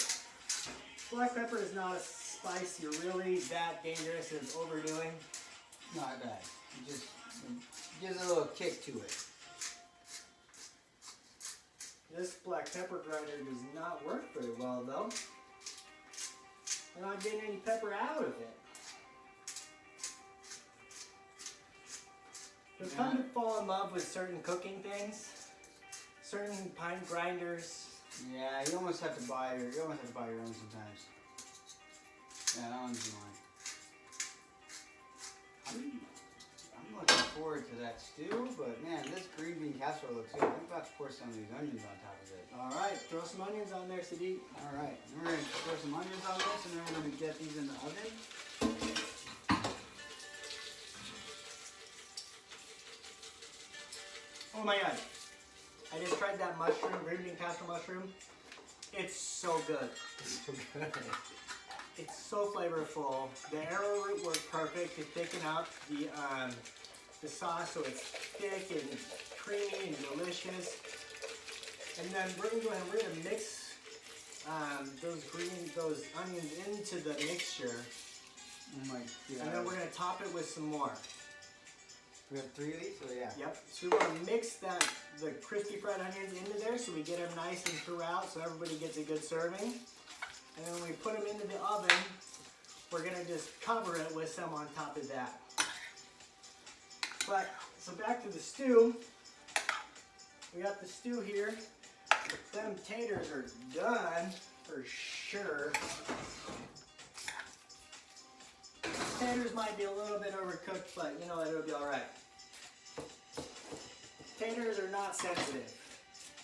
Black pepper is not a spice you're really that dangerous as overdoing. Not bad. It just gives a little kick to it. This black pepper grinder does not work very well though. I'm not getting any pepper out of it. You'll come to fall in love with certain cooking things, certain pine grinders. Yeah, you almost have to buy your own sometimes. Yeah, that one's mine. I'm looking forward to that stew, but man, this green bean casserole looks good. I'm about to pour some of these onions on top of it. All right, throw some onions on there, Sadiq. All right, then we're gonna throw some onions on this, and then we're gonna get these in the oven. Oh my god. I just tried that mushroom, green bean casserole mushroom. It's so good. It's so good. It's so flavorful. The arrowroot worked perfect to thicken up the sauce so it's thick and creamy and delicious. And then we're gonna go ahead and we're gonna mix those onions into the mixture. Oh my god. And then we're gonna top it with some more. We have 3 of these, so yeah. Yep. So we want to mix the crispy fried onions into there so we get them nice and throughout so everybody gets a good serving. And then when we put them into the oven, we're going to just cover it with some on top of that. But, so back to the stew. We got the stew here. Them taters are done for sure. Taters might be a little bit overcooked, but you know, it'll be alright. Taters are not sensitive.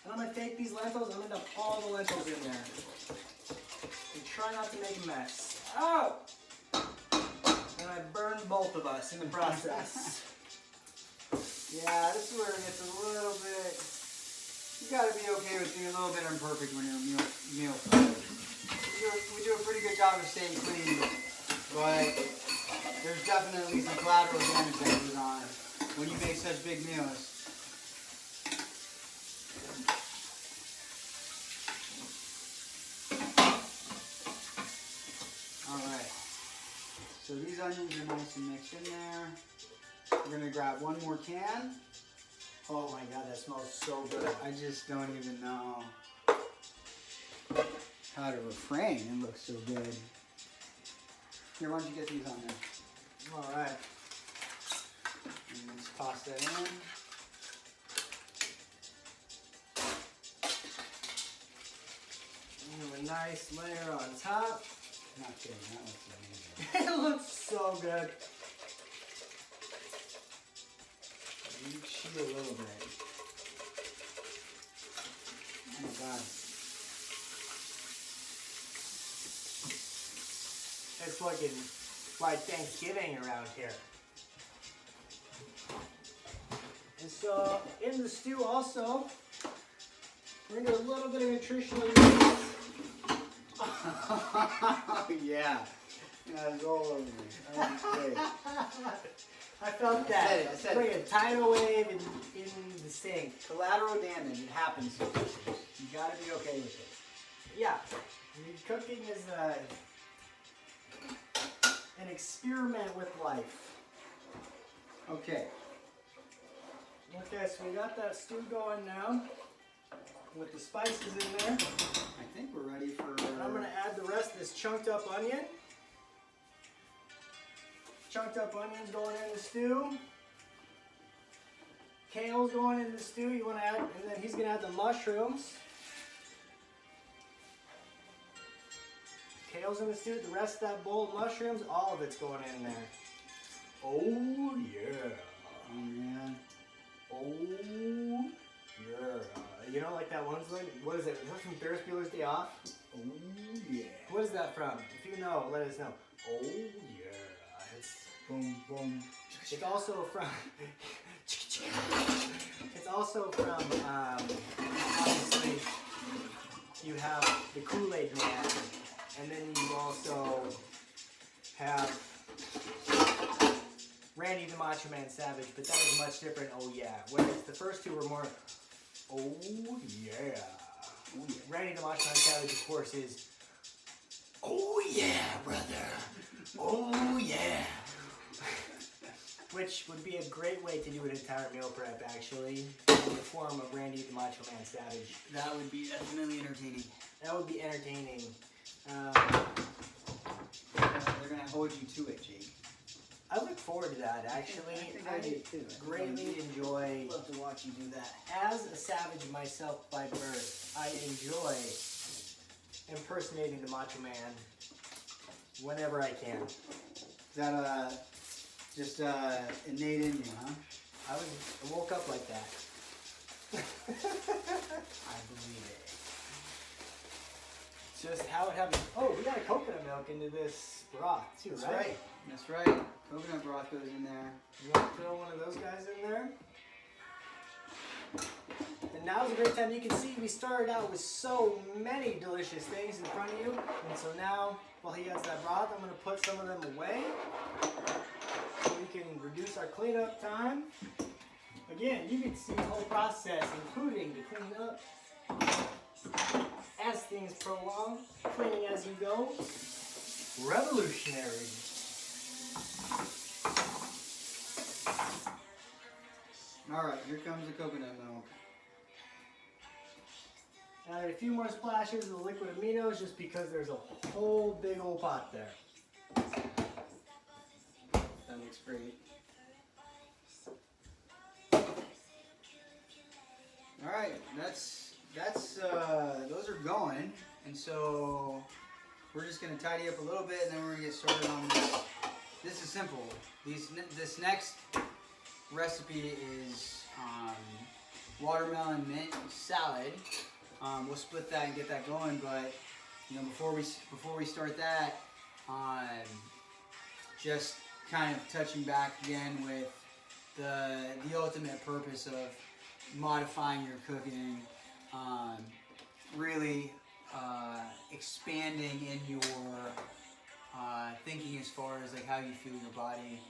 And I'm going to take these lentils, I'm going to dump all the lentils in there. And try not to make a mess. Oh! And I burned both of us in the process. Yeah, this is where it gets a little bit. You gotta be okay with being a little bit imperfect when you're a meal prep. We do a pretty good job of staying clean, but there's definitely some collateral damage that goes on when you make such big meals. Alright, so these onions are nice and mixed in there. We're going to grab one more can. Oh my god, that smells so good. I just don't even know how to refrain. It looks so good. Here, why don't you get these on there? Alright. And let's toss that in. And a nice layer on top. Not kidding, that looks amazing. It looks so good. You chew a little bit. Oh my god. It's looking like Thanksgiving around here. And so in the stew also, we're gonna do a little bit of nutritional use. Oh yeah. Yeah, it's all over me. That was great. I felt that. I said it. Bring a tidal wave in the sink. Collateral damage, it happens. You gotta be okay with it. Yeah, I mean, cooking is an experiment with life. Okay. Okay, so we got that stew going now with the spices in there. I think we're ready for... I'm going to add the rest of this chunked up onion. Chunked up onions going in the stew. Kale's going in the stew. You want to add, and then he's going to add the mushrooms. Kale's in the stew. The rest of that bowl of mushrooms, all of it's going in there. Oh yeah. Oh man. Oh yeah. You know, like that one's like, what is it? Is that from Ferris Bueller's Day Off? Oh yeah. What is that from? If you know, let us know. Oh yeah. Boom, boom. It's also from. It's also from. Obviously, you have the Kool-Aid Man, and then you also have Randy the Macho Man Savage, but that is much different. Oh yeah. Whereas the first two were more. Oh yeah. Oh, yeah. Randy the Macho Man Savage, of course, is. Oh yeah, brother. Oh yeah. Which would be a great way to do an entire meal prep, actually, in the form of Randy the Macho Man Savage. That would be definitely entertaining. That would be entertaining. They're gonna hold you to it, Jake. I look forward to that, actually. I do too. Greatly enjoy. Love to watch you do that. As a savage myself by birth, I enjoy impersonating the Macho Man whenever I can. Is that just innate in you, huh? I woke up like that. I believe it. Just how it happened. Oh, we got a coconut milk into this broth too, That's right? right. That's right. Coconut broth goes in there. You want to throw one of those guys in there? And now's a great time. You can see we started out with so many delicious things in front of you. And so now, while he adds that broth, I'm going to put some of them away so we can reduce our cleanup time. Again, you can see the whole process, including the cleanup. As things prolong, cleaning as you go. Revolutionary. Alright, here comes the coconut milk. Add a few more splashes of the liquid aminos just because there's a whole big old pot there. That looks great. Alright, those are going. And so we're just gonna tidy up a little bit and then we're gonna get started on this. This is simple. This next recipe is watermelon mint salad. We'll split that and get that going, but you know, before we start that, just kind of touching back again with the ultimate purpose of modifying your cooking, really expanding in your thinking as far as like how you feel your body.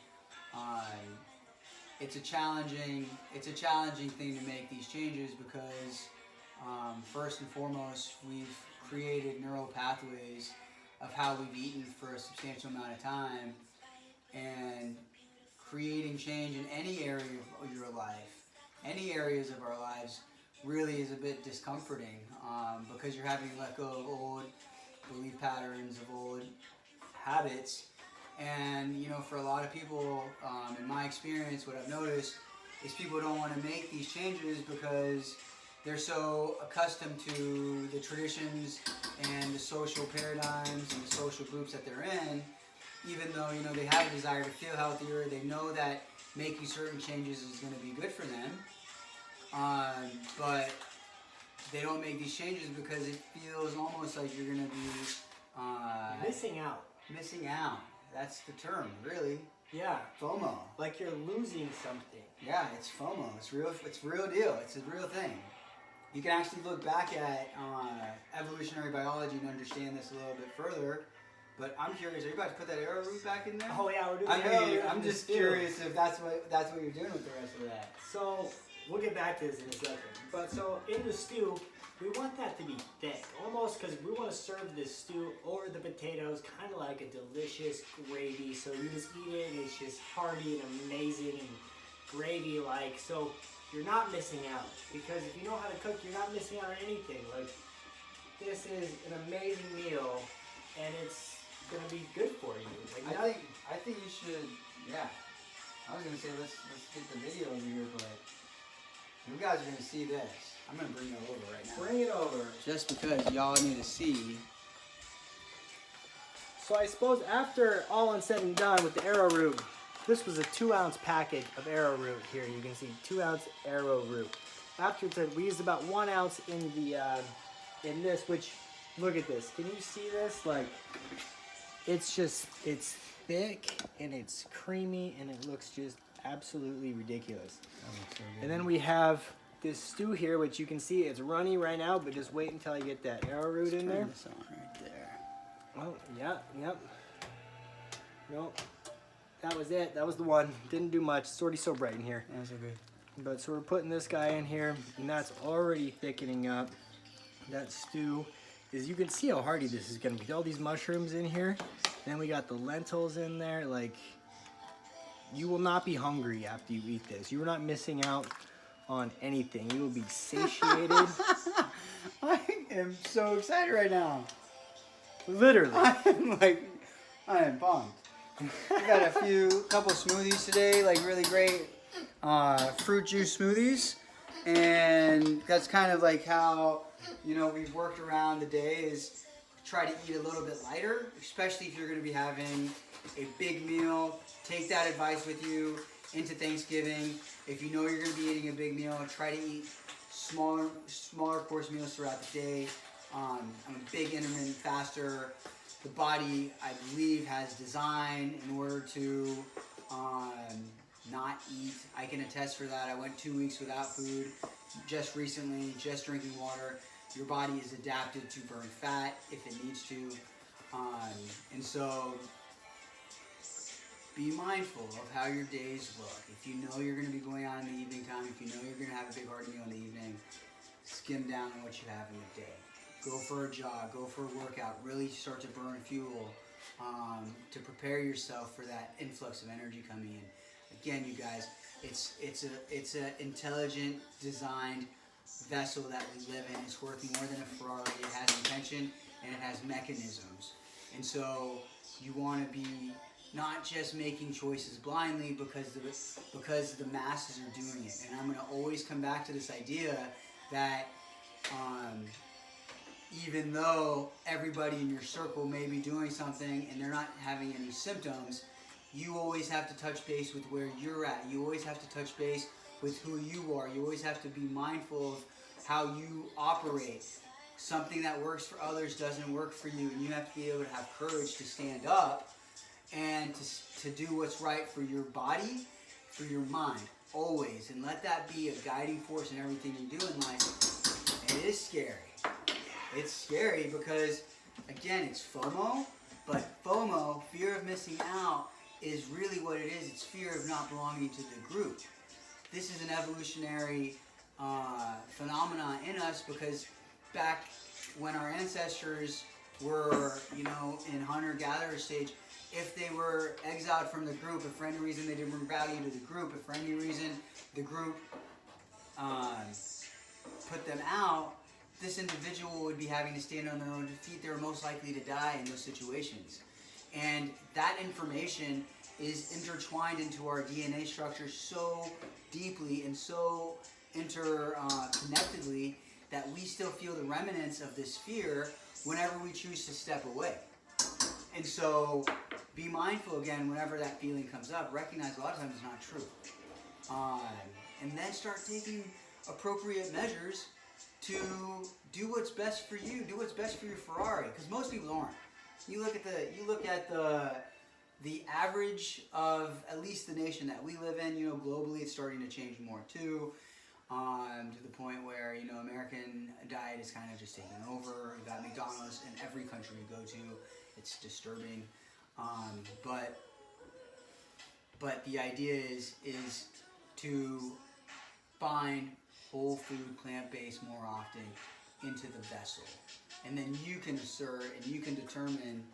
It's a challenging thing to make these changes because first and foremost, we've created neural pathways of how we've eaten for a substantial amount of time, and creating change in any area of your life, any areas of our lives, really is a bit discomforting because you're having to let go of old belief patterns, of old habits. And you know, for a lot of people, in my experience, what I've noticed is people don't want to make these changes because they're so accustomed to the traditions and the social paradigms and the social groups that they're in. Even though, you know, they have a desire to feel healthier, they know that making certain changes is going to be good for them, but they don't make these changes because it feels almost like you're going to be missing out. Missing out. That's the term, really. Yeah. FOMO. Like you're losing something. Yeah, it's FOMO. It's real deal. It's a real thing. You can actually look back at evolutionary biology and understand this a little bit further. But I'm curious, are you about to put that arrowroot back in there? Oh yeah, we're doing arrowroot. I'm just curious if that's what you're doing with the rest of that. So we'll get back to this in a second. But so in the stew, we want that to be thick, almost, because we want to serve this stew over the potatoes, kind of like a delicious gravy. So you just eat it, and it's just hearty and amazing and gravy-like. So you're not missing out, because if you know how to cook, you're not missing out on anything. Like, this is an amazing meal, and it's gonna be good for you. Like, I think you should. Yeah, I was gonna say let's get the video over here, but you guys are gonna see this. I'm gonna bring it over right now. Bring it over. Just because y'all need to see. So I suppose after all said and done with the arrowroot, this was a 2-ounce package of arrowroot here. You can see 2-ounce arrowroot. After it's we used about 1 ounce in the in this, which, look at this. Can you see this? Like, it's thick and it's creamy and it looks just absolutely ridiculous. And then we have this stew here, which you can see it's runny right now, but just wait until I get that arrowroot in there. Turn this on right there. Oh, yeah, yep. Nope. That was it. That was the one. Didn't do much. It's already so bright in here. That's okay. But so we're putting this guy in here, and that's already thickening up. That stew is, you can see how hearty this is going to be. All these mushrooms in here. Then we got the lentils in there. Like, you will not be hungry after you eat this. You are not missing out on anything. You will be satiated. I am so excited right now. Literally. I am pumped. We got a couple smoothies today, like really great fruit juice smoothies, and that's kind of like how, you know, we've worked around the day, is try to eat a little bit lighter, especially if you're going to be having a big meal. Take that advice with you into Thanksgiving. If you know you're going to be eating a big meal, try to eat smaller course meals throughout the day. I'm a big intermittent faster. The body, I believe, has designed in order to not eat. I can attest for that. I went 2 weeks without food just recently, just drinking water. Your body is adapted to burn fat if it needs to. And so be mindful of how your days look. If you know you're going to be going out in the evening time, if you know you're going to have a big hearty meal in the evening, skim down on what you have in the day. Go for a jog, go for a workout, really start to burn fuel to prepare yourself for that influx of energy coming in. Again, you guys, it's an intelligent, designed vessel that we live in. It's worth more than a Ferrari. It has intention and it has mechanisms. And so you want to be not just making choices blindly because the masses are doing it. And I'm going to always come back to this idea that even though everybody in your circle may be doing something and they're not having any symptoms, you always have to touch base with where you're at. You always have to touch base with who you are. You always have to be mindful of how you operate. Something that works for others doesn't work for you, and you have to be able to have courage to stand up and to do what's right for your body, for your mind, always. And let that be a guiding force in everything you do in life. And it is scary. It's scary because, again, it's FOMO, But FOMO, fear of missing out, is really what it is. It's fear of not belonging to the group. This is an evolutionary phenomenon in us because back when our ancestors were, in hunter-gatherer stage, if they were exiled from the group, if for any reason they didn't bring value to the group, if for any reason the group put them out, this individual would be having to stand on their own 2 feet. They were most likely to die in those situations. And that information is intertwined into our DNA structure so deeply and so interconnectedly that we still feel the remnants of this fear whenever we choose to step away. And so be mindful again whenever that feeling comes up. Recognize a lot of times it's not true. And then start taking appropriate measures to do what's best for you. Do what's best for your Ferrari, because most people aren't. You look at the average of at least the nation that we live in. Globally, it's starting to change more too. To the point where American diet is kind of just taking over. You got McDonald's in every country you go to. It's disturbing. But the idea is to find whole food, plant-based more often into the vessel, and then you can assert and you can determine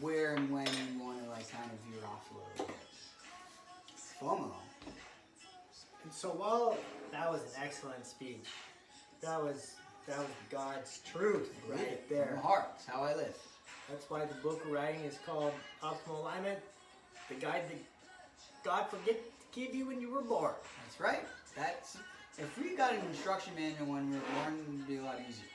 where and when you want to kind of veer off a little bit. FOMO. And so while that was an excellent speech, that was God's truth right there. From the heart. It's how I live. That's why the book we're writing is called Optimal Alignment, the guide that God forget to give you when you were born. That's right. If we got an instruction manual when we were born, it would be a lot easier.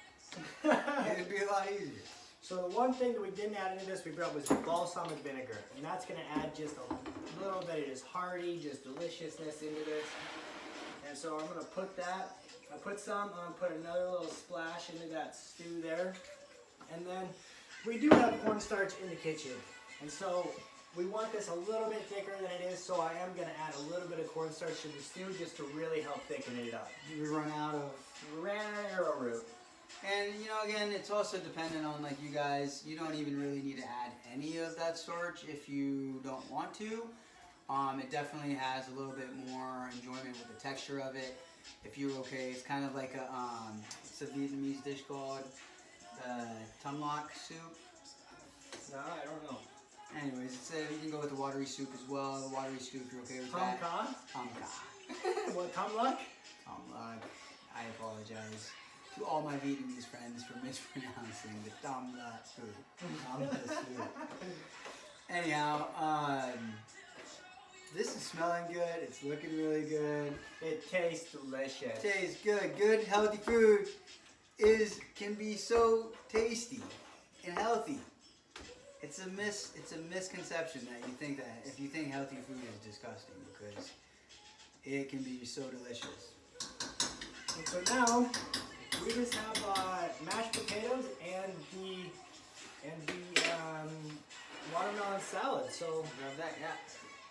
It would be a lot easier. So the one thing that we didn't add into this we brought was balsamic vinegar, and that's going to add just a little bit of just hearty, just deliciousness into this. And so I'm going to put that. I put some. I'm going to put another little splash into that stew there, and then we do have cornstarch in the kitchen, and so we want this a little bit thicker than it is, so I am going to add a little bit of cornstarch to the stew just to really help thicken it up. We run out of arrowroot. And again, it's also dependent on you guys. You don't even really need to add any of that starch if you don't want to. It definitely has a little bit more enjoyment with the texture of it. If you're okay, it's kind of like it's a Vietnamese dish called Tum Loc soup. No, I don't know. Anyways, you can go with the watery soup as well. The watery soup, if you're okay with Tom that. Kha? Tom Kha. What, Tom Luck? Tom Luck. I apologize to all my Vietnamese friends for mispronouncing the Tom Luck food. Tom Luck soup. Anyhow, this is smelling good. It's looking really good. It tastes delicious. Tastes good. Good, healthy food can be so tasty and healthy. It's a misconception that you think that if you think healthy food is disgusting, because it can be so delicious. And so now we just have mashed potatoes and the watermelon salad. So Grab that, yeah.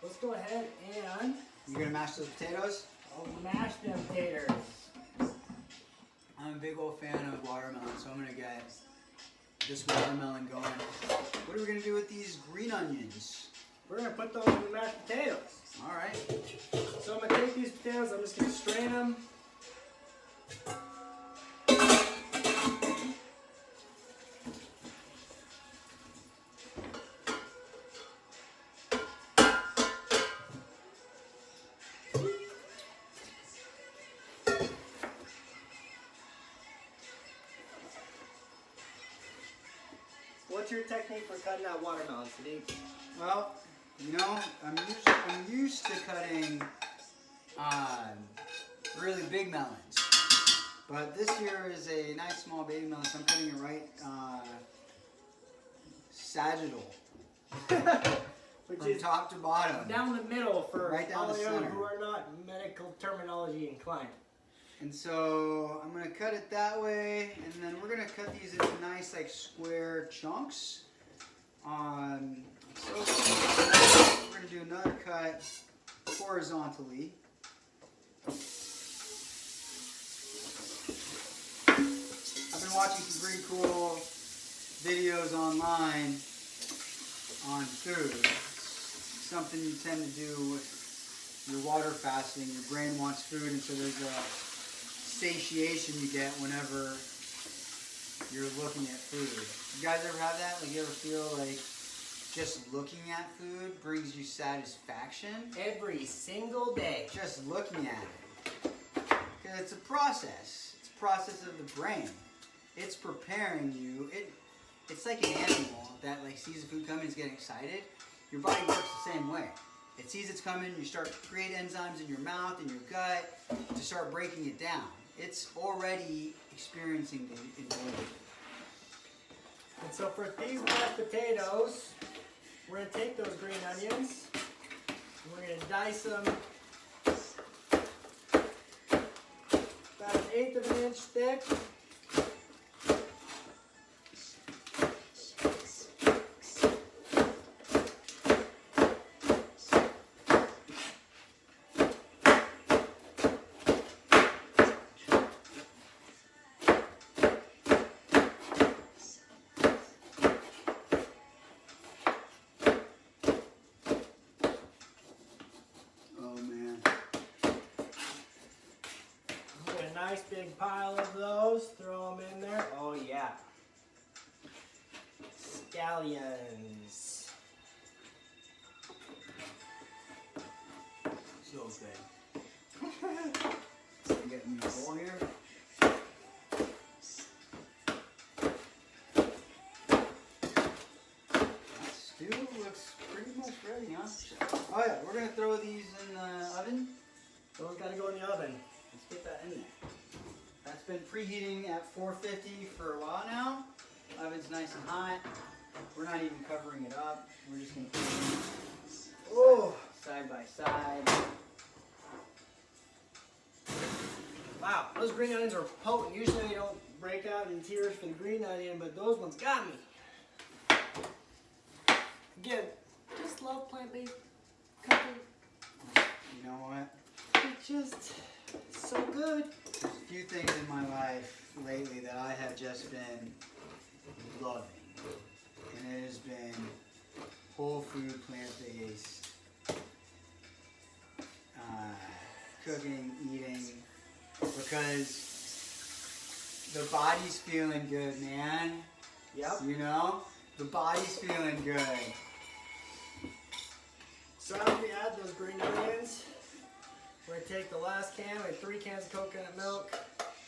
let's go ahead and You gonna mash those potatoes? I'll mash them taters. I'm a big old fan of watermelon, so I'm gonna get this watermelon going. What are we gonna do with these green onions? We're gonna put those in the mashed potatoes. All right. So I'm gonna take these potatoes. I'm just gonna strain them. What's your technique for cutting that watermelon, Sadiq? Well, I'm used to cutting really big melons, but this here is a nice small baby melon, so I'm cutting it right sagittal, Which from is top to bottom. down the middle for Right down all the of you center. who are not medical terminology inclined. And so I'm gonna cut it that way, and then we're gonna cut these into nice square chunks. So we're gonna do another cut horizontally. I've been watching some pretty cool videos online on food. It's something you tend to do with your water fasting. Your brain wants food, and so there's a satiation you get whenever you're looking at food. You guys ever have that? Like, you ever feel like just looking at food brings you satisfaction? Every single day. Just looking at it. Because it's a process. It's a process of the brain. It's preparing you. It's like an animal that like sees the food coming, is getting excited. Your body works the same way. It sees it's coming, you start to create enzymes in your mouth and your gut to start breaking it down. It's already experiencing the enjoyment. And so for these mashed potatoes, we're going to take those green onions, and we're going to dice them about 1/8 of an inch thick. Nice big pile of those, throw them in there. Oh yeah. Scallions. So good. Get me a bowl here. That stew looks pretty much ready, huh? Oh yeah, we're gonna throw these in the oven. Those gotta go in the oven. Let's get that in there. That's been preheating at 450 for a while now. Oven's nice and hot. We're not even covering it up. We're just gonna put it side by side. Wow, those green onions are potent. Usually they don't break out in tears for the green onion, but those ones got me. Again, just love plant-based cooking. You know what? It's just so good. There's a few things in my life lately that I have just been loving. And it has been whole food, plant-based, cooking, eating, because the body's feeling good, man. Yep. You know? The body's feeling good. So after we add those green onions, we're going to take the last can. We have 3 cans of coconut milk.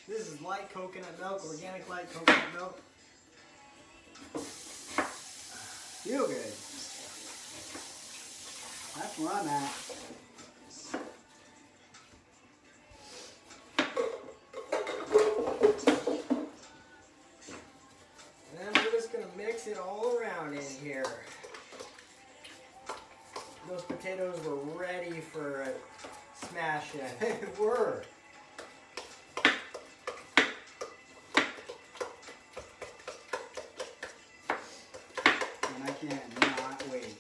This is light coconut milk, organic light coconut milk. Feel good. That's where I'm at. And then we're just going to mix it all around in here. Those potatoes were ready for a smash in. They were. And I cannot wait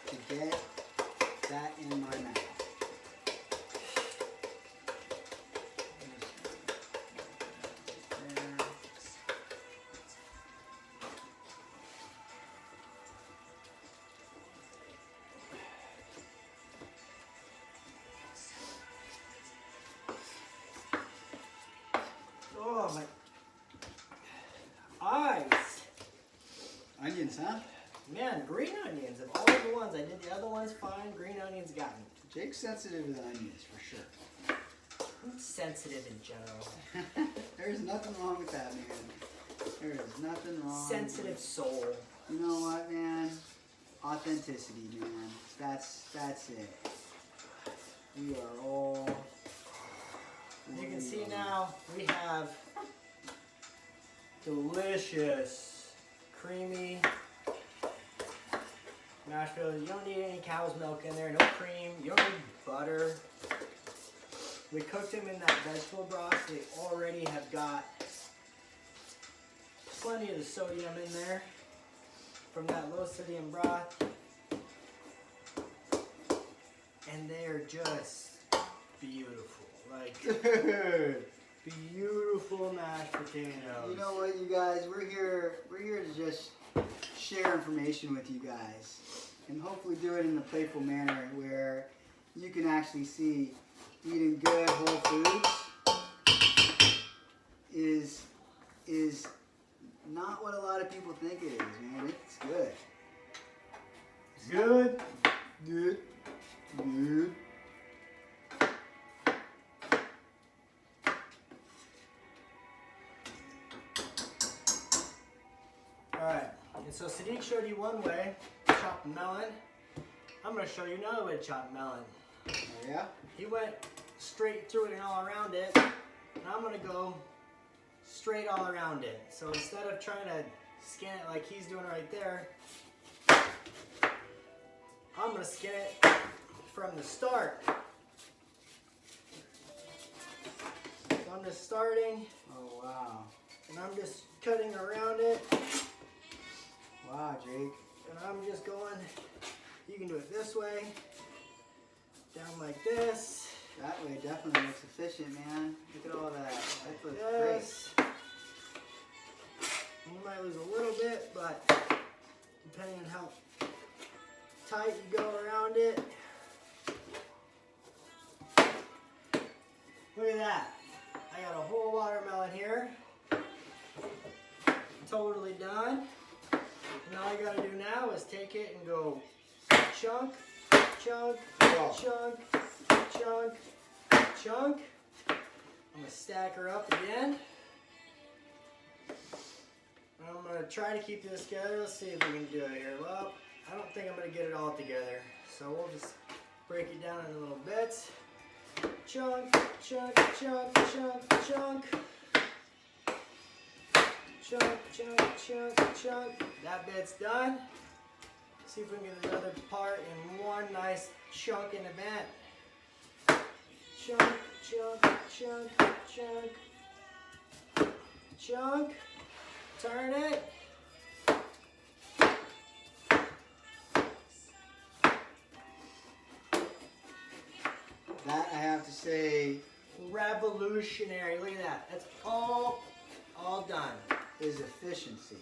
to get that in my mouth. There. Oh my eyes. Onions, huh? Man, green onions of all the ones. I did the other ones fine. Green onions got me. Jake's sensitive to the onions, for sure. I'm sensitive in general. There's nothing wrong with that, man. There is nothing wrong. Sensitive soul. You know what, man? Authenticity, man. That's it. We are all. You can see now we have delicious, creamy mashed potatoes. You don't need any cow's milk in there, no cream. You don't need butter. We cooked them in that vegetable broth, so they already have got plenty of the sodium in there from that low sodium broth. And they're just beautiful. Like, Dude. beautiful mashed potatoes. You know what, you guys? We're here to just share information with you guys and hopefully do it in a playful manner where you can actually see eating good whole foods is not what a lot of people think it is, man. It's good. Good. Good. Good. Alright, and so Sadiq showed you one way to chop a melon. I'm going to show you another way to chop a melon. Oh, yeah? He went straight through it and all around it, and I'm going to go straight all around it. So instead of trying to skin it like he's doing right there, I'm going to skin it from the start. So I'm just starting, Oh, wow. and I'm just cutting around it, Wow, Jake. and I'm just going, you can do it this way, down like this, That way definitely looks efficient, man. Look at all that. That looks like great. this. You might lose a little bit, but depending on how tight you go around it. Look at that. I got a whole watermelon here. Totally done. And all I gotta do now is take it and go chunk, chunk, Oh. chunk, chunk, chunk. I'm gonna stack her up again. I'm gonna try to keep this together. Let's see if we can do it here. Well, I don't think I'm gonna get it all together. So we'll just break it down into little bits. Chunk, chunk, chunk, chunk, chunk. Chunk, chunk, chunk, chunk. That bit's done. See if we can get another part in one nice chunk in the bent. Chunk, chunk, chunk, chunk. Chunk. Turn it. That I have to say Revolutionary. Look at that. That's all done. is efficiency.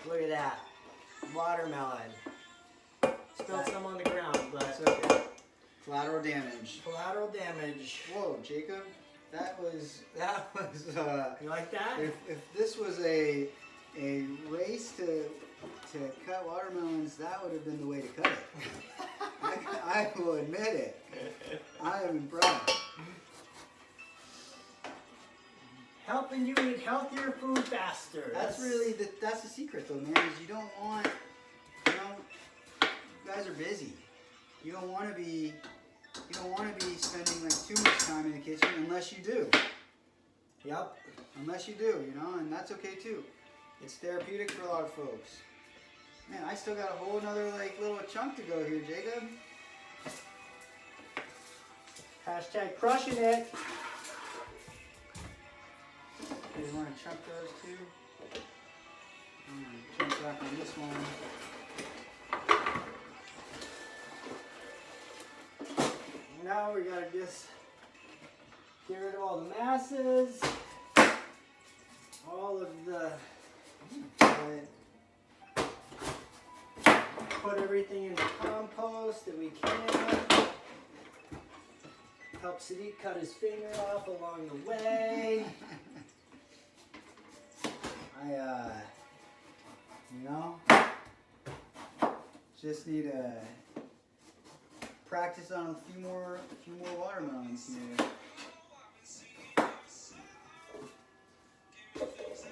Look at that. Watermelon. Spilled some on the ground, That's but okay. Collateral damage. collateral damage. Whoa, Jacob. That was You like that? if this was a race to cut watermelons, that would have been the way to cut it. I will admit it. I am impressed. Helping you eat healthier food faster. That's really that's the secret though, man. Is you don't want, you guys are busy. You don't want to be spending like too much time in the kitchen unless you do. Yep. Unless you do, and that's okay too. It's therapeutic for a lot of folks. Man, I still got a whole another like little chunk to go here, Jacob. Hashtag crushing it. You want to chunk those too? I'm going to chunk back on this one. Now we gotta just get rid of all the masses, all of the, put everything in the compost that we can. Help Sadiq cut his finger off along the way. Just need to practice on a few more watermelons here.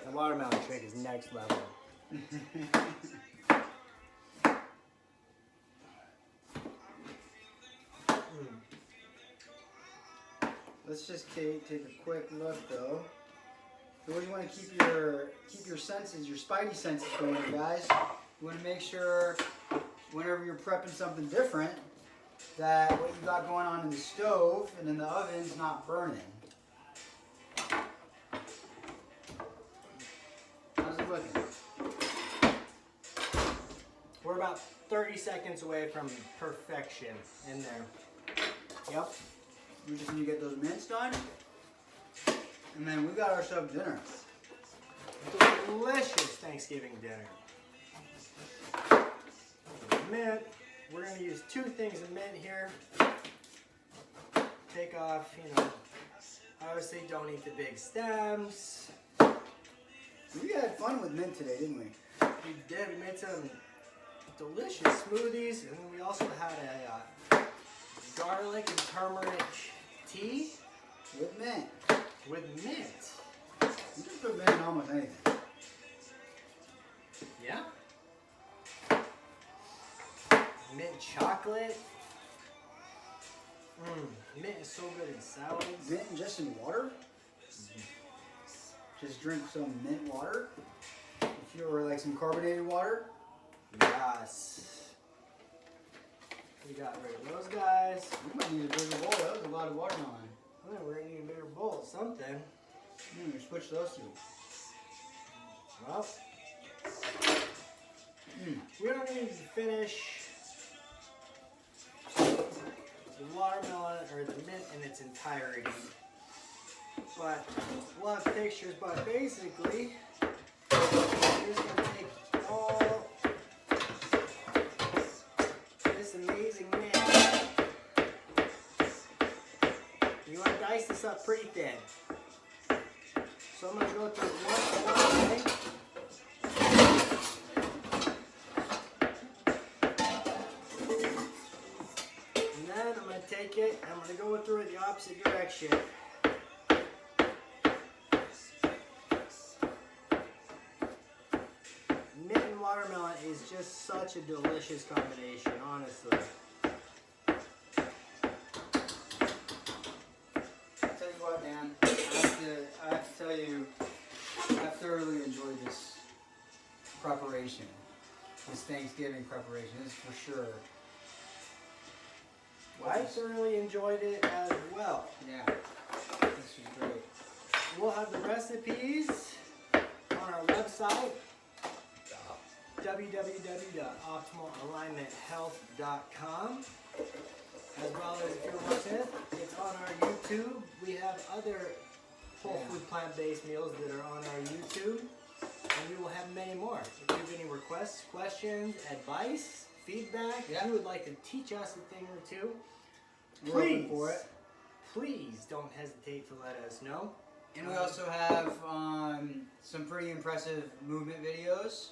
The watermelon trick is next level. Let's just take a quick look though. You always want to keep your senses, your spidey senses going, guys. You want to make sure whenever you're prepping something different that what you got going on in the stove and in the oven's not burning. How's it looking? We're about 30 seconds away from perfection in there. Yep. We're just gonna get those mints done, and then we got ourselves dinner. Delicious Thanksgiving dinner. mint. We're going to use 2 things of mint here. Take off, you know, obviously don't eat the big stems. We had fun with mint today, didn't we? We did. We made some delicious smoothies, and then we also had a garlic and turmeric tea With mint. with mint. You can put mint in almost anything. Yeah. Mint chocolate. Mint is so good in salads. Mint just in water? Just drink some mint water. If you were like some carbonated water. Yes. We got rid of those guys. We might need a bigger bowl. That was a lot of watermelon. Oh, we're gonna need a bigger bowl of something. We switch those two. Well, we don't need to finish the watermelon or the mint in its entirety. But we'll have pictures, but basically, we're just gonna take all this amazing mint. You wanna dice this up pretty thin. So I'm gonna go through it one by one. And then I'm going to take it and I'm going to go through it the opposite direction. Mint and watermelon is just such a delicious combination, honestly. I'll tell you what, man. I have to tell you, I thoroughly enjoyed this preparation. This Thanksgiving preparation, this is for sure. I thoroughly enjoyed it as well. Yeah, this was great. We'll have the recipes on our website, www.optimalalignmenthealth.com. As well as if you're watching it, it's on our YouTube. We have other whole food plant-based meals that are on our YouTube. And we will have many more. If you have any requests, questions, advice, feedback, if you would like to teach us a thing or two, We're open for it. Please don't hesitate to let us know. And we also have some pretty impressive movement videos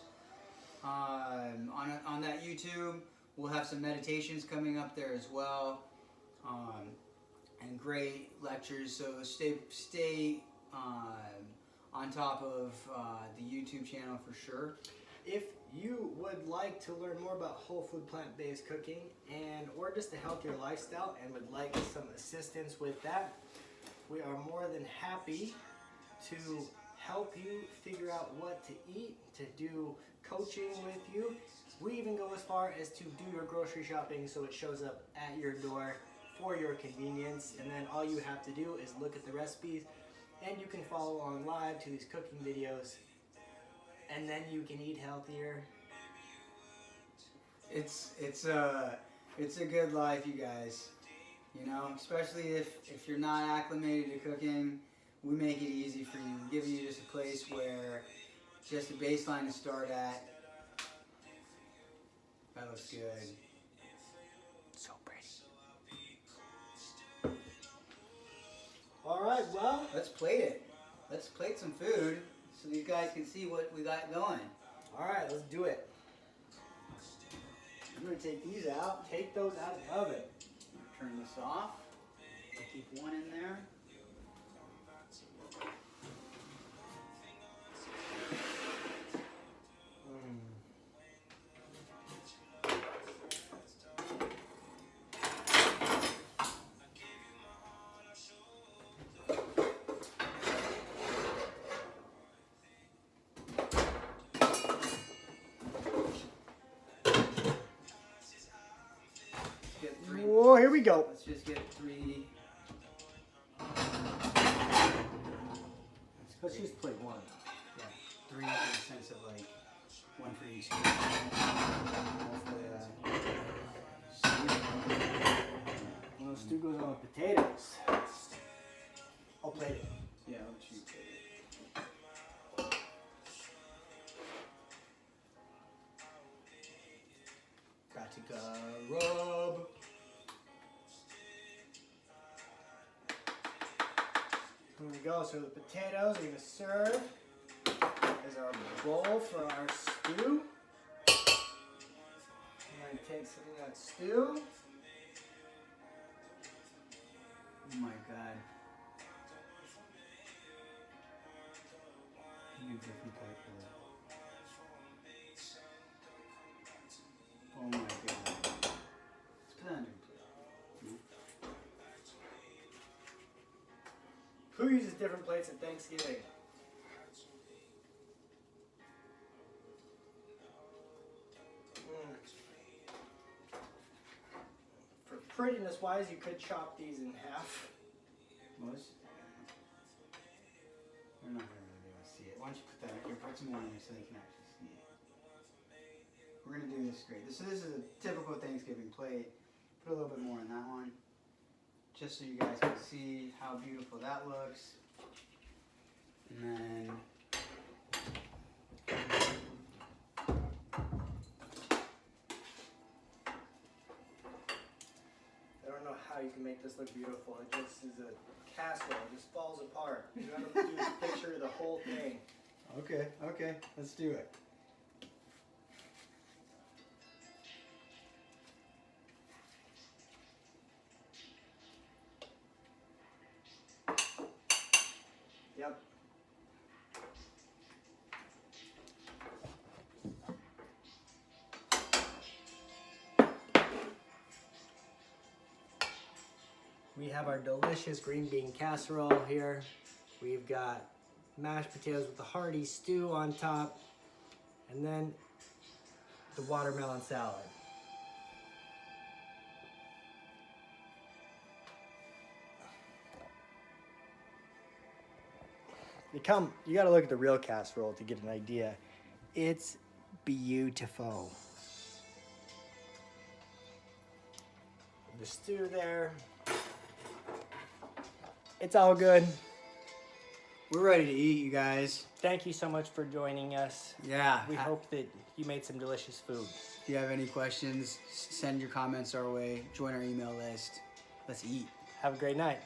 on that YouTube. We'll have some meditations coming up there as well, and great lectures. So stay on top of the YouTube channel for sure. If you would like to learn more about whole food plant-based cooking and or just a healthier lifestyle and would like some assistance with that, we are more than happy to help you figure out what to eat, to do coaching with you. We even go as far as to do your grocery shopping so it shows up at your door for your convenience, and then all you have to do is look at the recipes and you can follow along live to these cooking videos, and then you can eat healthier. It's a good life, you guys. You know, especially if you're not acclimated to cooking, we make it easy for you. We give you just a place where just a baseline to start at. That looks good. So pretty. All right, well, Let's plate it. Let's plate some food so these guys can see what we got going. all right, let's do it. I'm gonna take these out. Take those out of the oven. Turn this off. I'll keep one in there. Get three. Whoa, here we go. Let's just get three. Let's just play one. Yeah, three in the sense of like one for each. Hopefully, Well, stew goes on with potatoes. I'll plate it. yeah, I'll let you take it. Gotcha. go. So the potatoes are gonna serve as our bowl for our stew. I'm gonna take some of that stew. Oh my god. You need a different plate for that. Oh my god. Let's put that on a different plate. Who uses different plates at Thanksgiving? For prettiness wise, you could chop these in half. Most? We're not gonna really be able to see it. Why don't you put that here? Put some more in there so they can actually see it. We're gonna do this great. So this is a typical Thanksgiving plate. Put a little bit more in that one. Just so you guys can see how beautiful that looks. And then I don't know how you can make this look beautiful. It just is a casserole. It just falls apart. You gotta do a picture of the whole thing. okay, let's do it. Yep. We have our delicious green bean casserole here. We've got mashed potatoes with the hearty stew on top, and then the watermelon salad. You gotta look at the real casserole to get an idea. It's beautiful. The stew there. It's all good. We're ready to eat, you guys. Thank you so much for joining us. Yeah. We hope that you made some delicious food. If you have any questions, send your comments our way. Join our email list. Let's eat. Have a great night.